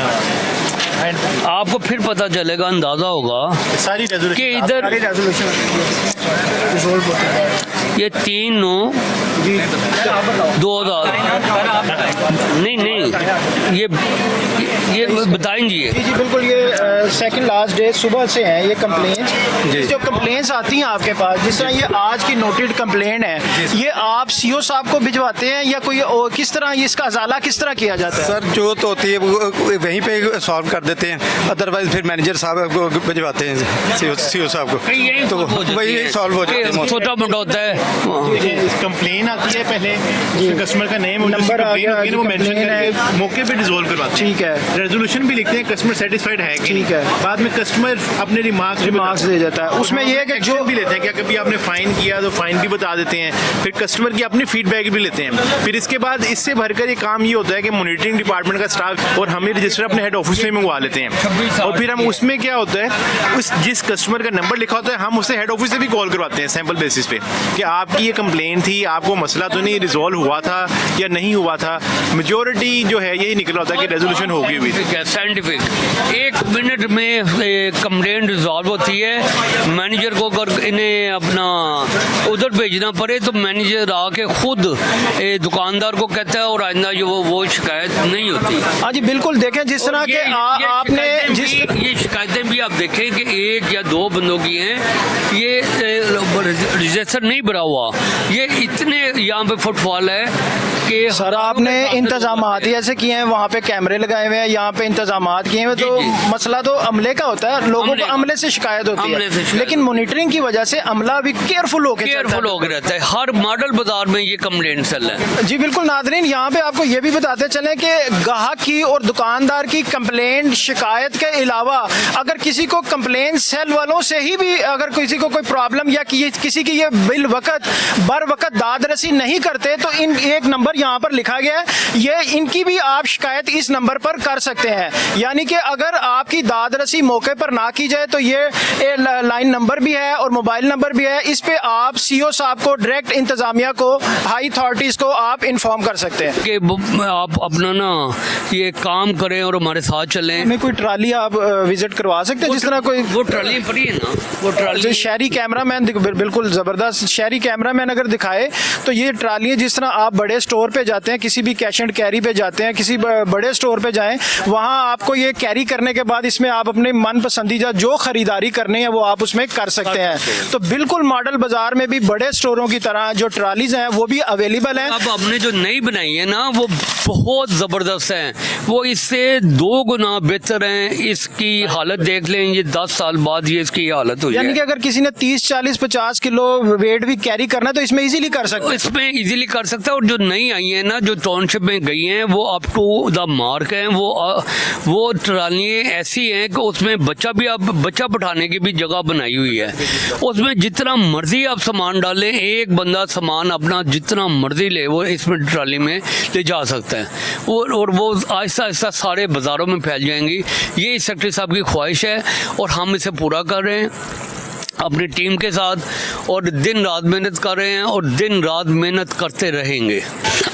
आपको फिर पता चलेगा, अंदाजा होगा सारी कि इधर ये 3/9/2000 नहीं ये बताएंगे। जी बिल्कुल, ये सेकंड लास्ट डे सुबह से हैं ये कंप्लेंट्स। जो कंप्लेंट्स आती हैं आपके पास, जिस तरह ये आज की नोटेड कंप्लेंट है, ये आप सीओ साहब को भिजवाते हैं या कोई और किस तरह इसका अजाला किस तरह किया जाता है? सर जो तो होती है वो वहीं पे सॉल्व कर देते हैं, अदरवाइज फिर मैनेजर साहब को भिजवाते हैं सीओ साहब को, तो वही सॉल्व हो जाती है। छोटा मोटा होता है। कंप्लेन आती है पहले, कस्टमर का नेम नंबर आ गया, वो मेंशन करके मौके पे डिसॉल्व करवाते हैं। ठीक है। रेजोल्यूशन भी लिखते हैं कस्टमर सेटिस्फाइड है कि ठीक है। बाद में कस्टमर अपने रिमार्क्स दे जाता है। उसमें ये है कि जो भी लेते हैं, क्या कभी आपने फाइन किया तो फाइन भी बता देते हैं, फिर कस्टमर की अपनी फीडबैक भी लेते हैं। फिर इसके बाद इससे भरकर ये काम ये होता है कि मॉनिटरिंग डिपार्टमेंट का स्टाफ और हमें रजिस्टर अपने हेड ऑफिस में मंगवा लेते हैं। और फिर हम उसमें क्या होता है, उस जिस कस्टमर का नंबर लिखा होता है हम उसे हेड ऑफिस से भी कॉल करवाते हैं सैंपल बेसिस पे कि आपकी ये कंप्लेंट थी, आपको मसला तो नहीं रिजॉल्व हुआ था या नहीं हुआ था। मेजोरिटी जो है यही निकला होता है कि रेजोल्यूशन होगी हुई थी। साइंटिफिक 1 मिनट में कंप्लेंट रिजॉल्व होती है। मैनेजर को अगर इन्हें अपना उधर भेजना पड़े तो मैनेजर आके खुद दुकानदार को कहता है और आइंदा जो वो शिकायत नहीं होती। हाँ जी बिल्कुल, देखें जिस तरह के आपने जिस ये शिकायतें भी आप देखें कि 1 या 2 बंदों की हैं, ये रजिस्टर नहीं भरा हुआ, ये इतने यहाँ पे फुटफॉल है कि सर आपने इंतजाम ऐसे किए हैं, वहाँ पे कैमरे लगाए हुए हैं, यहाँ पे इंतजाम किए हुए, तो मसला तो अमले का होता है, लोगों को अमले से शिकायत होती है, लेकिन मॉनिटरिंग की वजह से अमला भी केयरफुल हो रहता है। हर मॉडल बाजार में ये कंप्लेंट सेल है। जी बिल्कुल नाज़रीन, यहाँ पे आपको ये भी बताते चलें कि ग्राहक की और दुकानदार की कंप्लेंट शिकायत के अलावा अगर किसी को कंप्लेंट सेल वालों से ही भी अगर किसी को कोई प्रॉब्लम या किसी की ये बिल बर वक्त दाद रसी नहीं करते तो इन एक नंबर यहाँ पर लिखा गया है, ये इनकी भी आप शिकायत इस नंबर पर कर सकते हैं। यानी कि अगर आपकी दाद रसी मौके पर ना की जाए तो ये लाइन नंबर भी है और मोबाइल नंबर भी है, इस पे आप सीओ साहब को डायरेक्ट इंतजामिया को हाई अथॉरिटीज को आप इन्फॉर्म कर सकते हैं कि आप अपना ना ये काम करें और हमारे साथ चलें। हमें कोई ट्राली आप विजिट करवा सकते हैं, जिस तरह कोई वो ट्राली पड़ी है ना, वो ट्राली शहरी कैमरामैन बिल्कुल जबरदस्त शहरी कैमरामैन अगर दिखाए तो ये ट्राली जिस तरह आप बड़े स्टोर पे जाते हैं, किसी भी कैश एंड कैरी पे जाते हैं, किसी बड़े स्टोर पे जाएं, वहां आपको ये कैरी करने के बाद इसमें आप अपने मन पसंदीदा जो खरीदारी करनी है वो आप उसमें कर सकते हैं। तो बिल्कुल मॉडल बाजार में भी बड़े स्टोरों की तरह जो ट्रालीज हैं वो भी अवेलेबल हैं। अब हमने जो नई बनाई है ना वो बहुत जबरदस्त है, वो इससे 2 गुना बेहतर है। इसकी हालत देख लें, ये 10 साल बाद ये इसकी हालत हुई है। यानी कि अगर किसी ने 30, 40, 50 किलो वेट भी कैरी करना है तो इसमें इजीली कर सकते हैं। इसमें इजीली कर सकता है। और जो नई आई है ना, जो टाउनशिप में गई हैं, वो अप टू द मार्क है। वो ट्रालियाँ ऐसी हैं कि उसमें बच्चा बैठाने की भी जगह बनाई हुई है। उसमें जितना मर्जी आप सामान डालें, एक बंदा सामान अपना जितना मर्जी ले वो इसमें ट्राली में ले जा सकता है और वो आहिस्ता आहिस्ता सारे बाज़ारों में फैल जाएंगी। ये सेक्रेटरी साहब की ख्वाहिश है और हम इसे पूरा कर रहे हैं। अपनी टीम के साथ और दिन रात मेहनत कर रहे हैं और दिन रात मेहनत करते रहेंगे।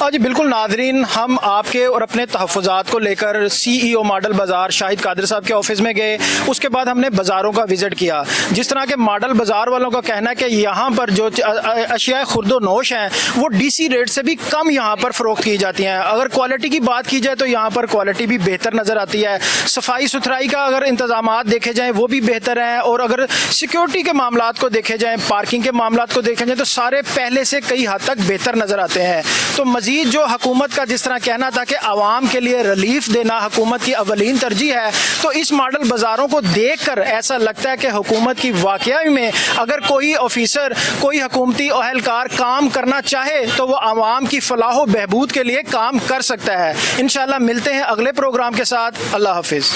जी बिल्कुल नाजरीन, हम आपके और अपने तहफ़्फ़ुज़ात को लेकर CEO मॉडल बाज़ार शाहिद कादिर साहब के ऑफिस में गए। उसके बाद हमने बाज़ारों का विज़िट किया। जिस तरह के मॉडल बाज़ार वालों का कहना है कि यहाँ पर जो अशिया खुर्दो नोश हैं वो DC रेट से भी कम यहाँ पर फ़रोख्त की जाती हैं। अगर क्वालिटी की बात की जाए तो यहाँ पर क्वालिटी भी बेहतर नज़र आती है। सफाई सुथराई का अगर इंतज़ामात देखे जाएँ वो भी बेहतर हैं, और अगर सिक्योरिटी के मामलात को देखे जाएँ, पार्किंग के मामलात को देखे जाएँ तो सारे पहले से कई हद तक बेहतर नज़र आते हैं। तो मज़ीद जो हुकूमत का जिस तरह कहना था कि आवाम के लिए रिलीफ देना हुकूमत की अवलीन तरजीह है, तो इस मॉडल बाज़ारों को देख कर ऐसा लगता है कि हुकूमत की वाकई में अगर कोई ऑफिसर, कोई हुकूमती अहलकार काम करना चाहे तो वो आवाम की फलाह व बहबूद के लिए काम कर सकता है। इंशाअल्लाह मिलते हैं अगले प्रोग्राम के साथ। अल्लाह हाफिज़।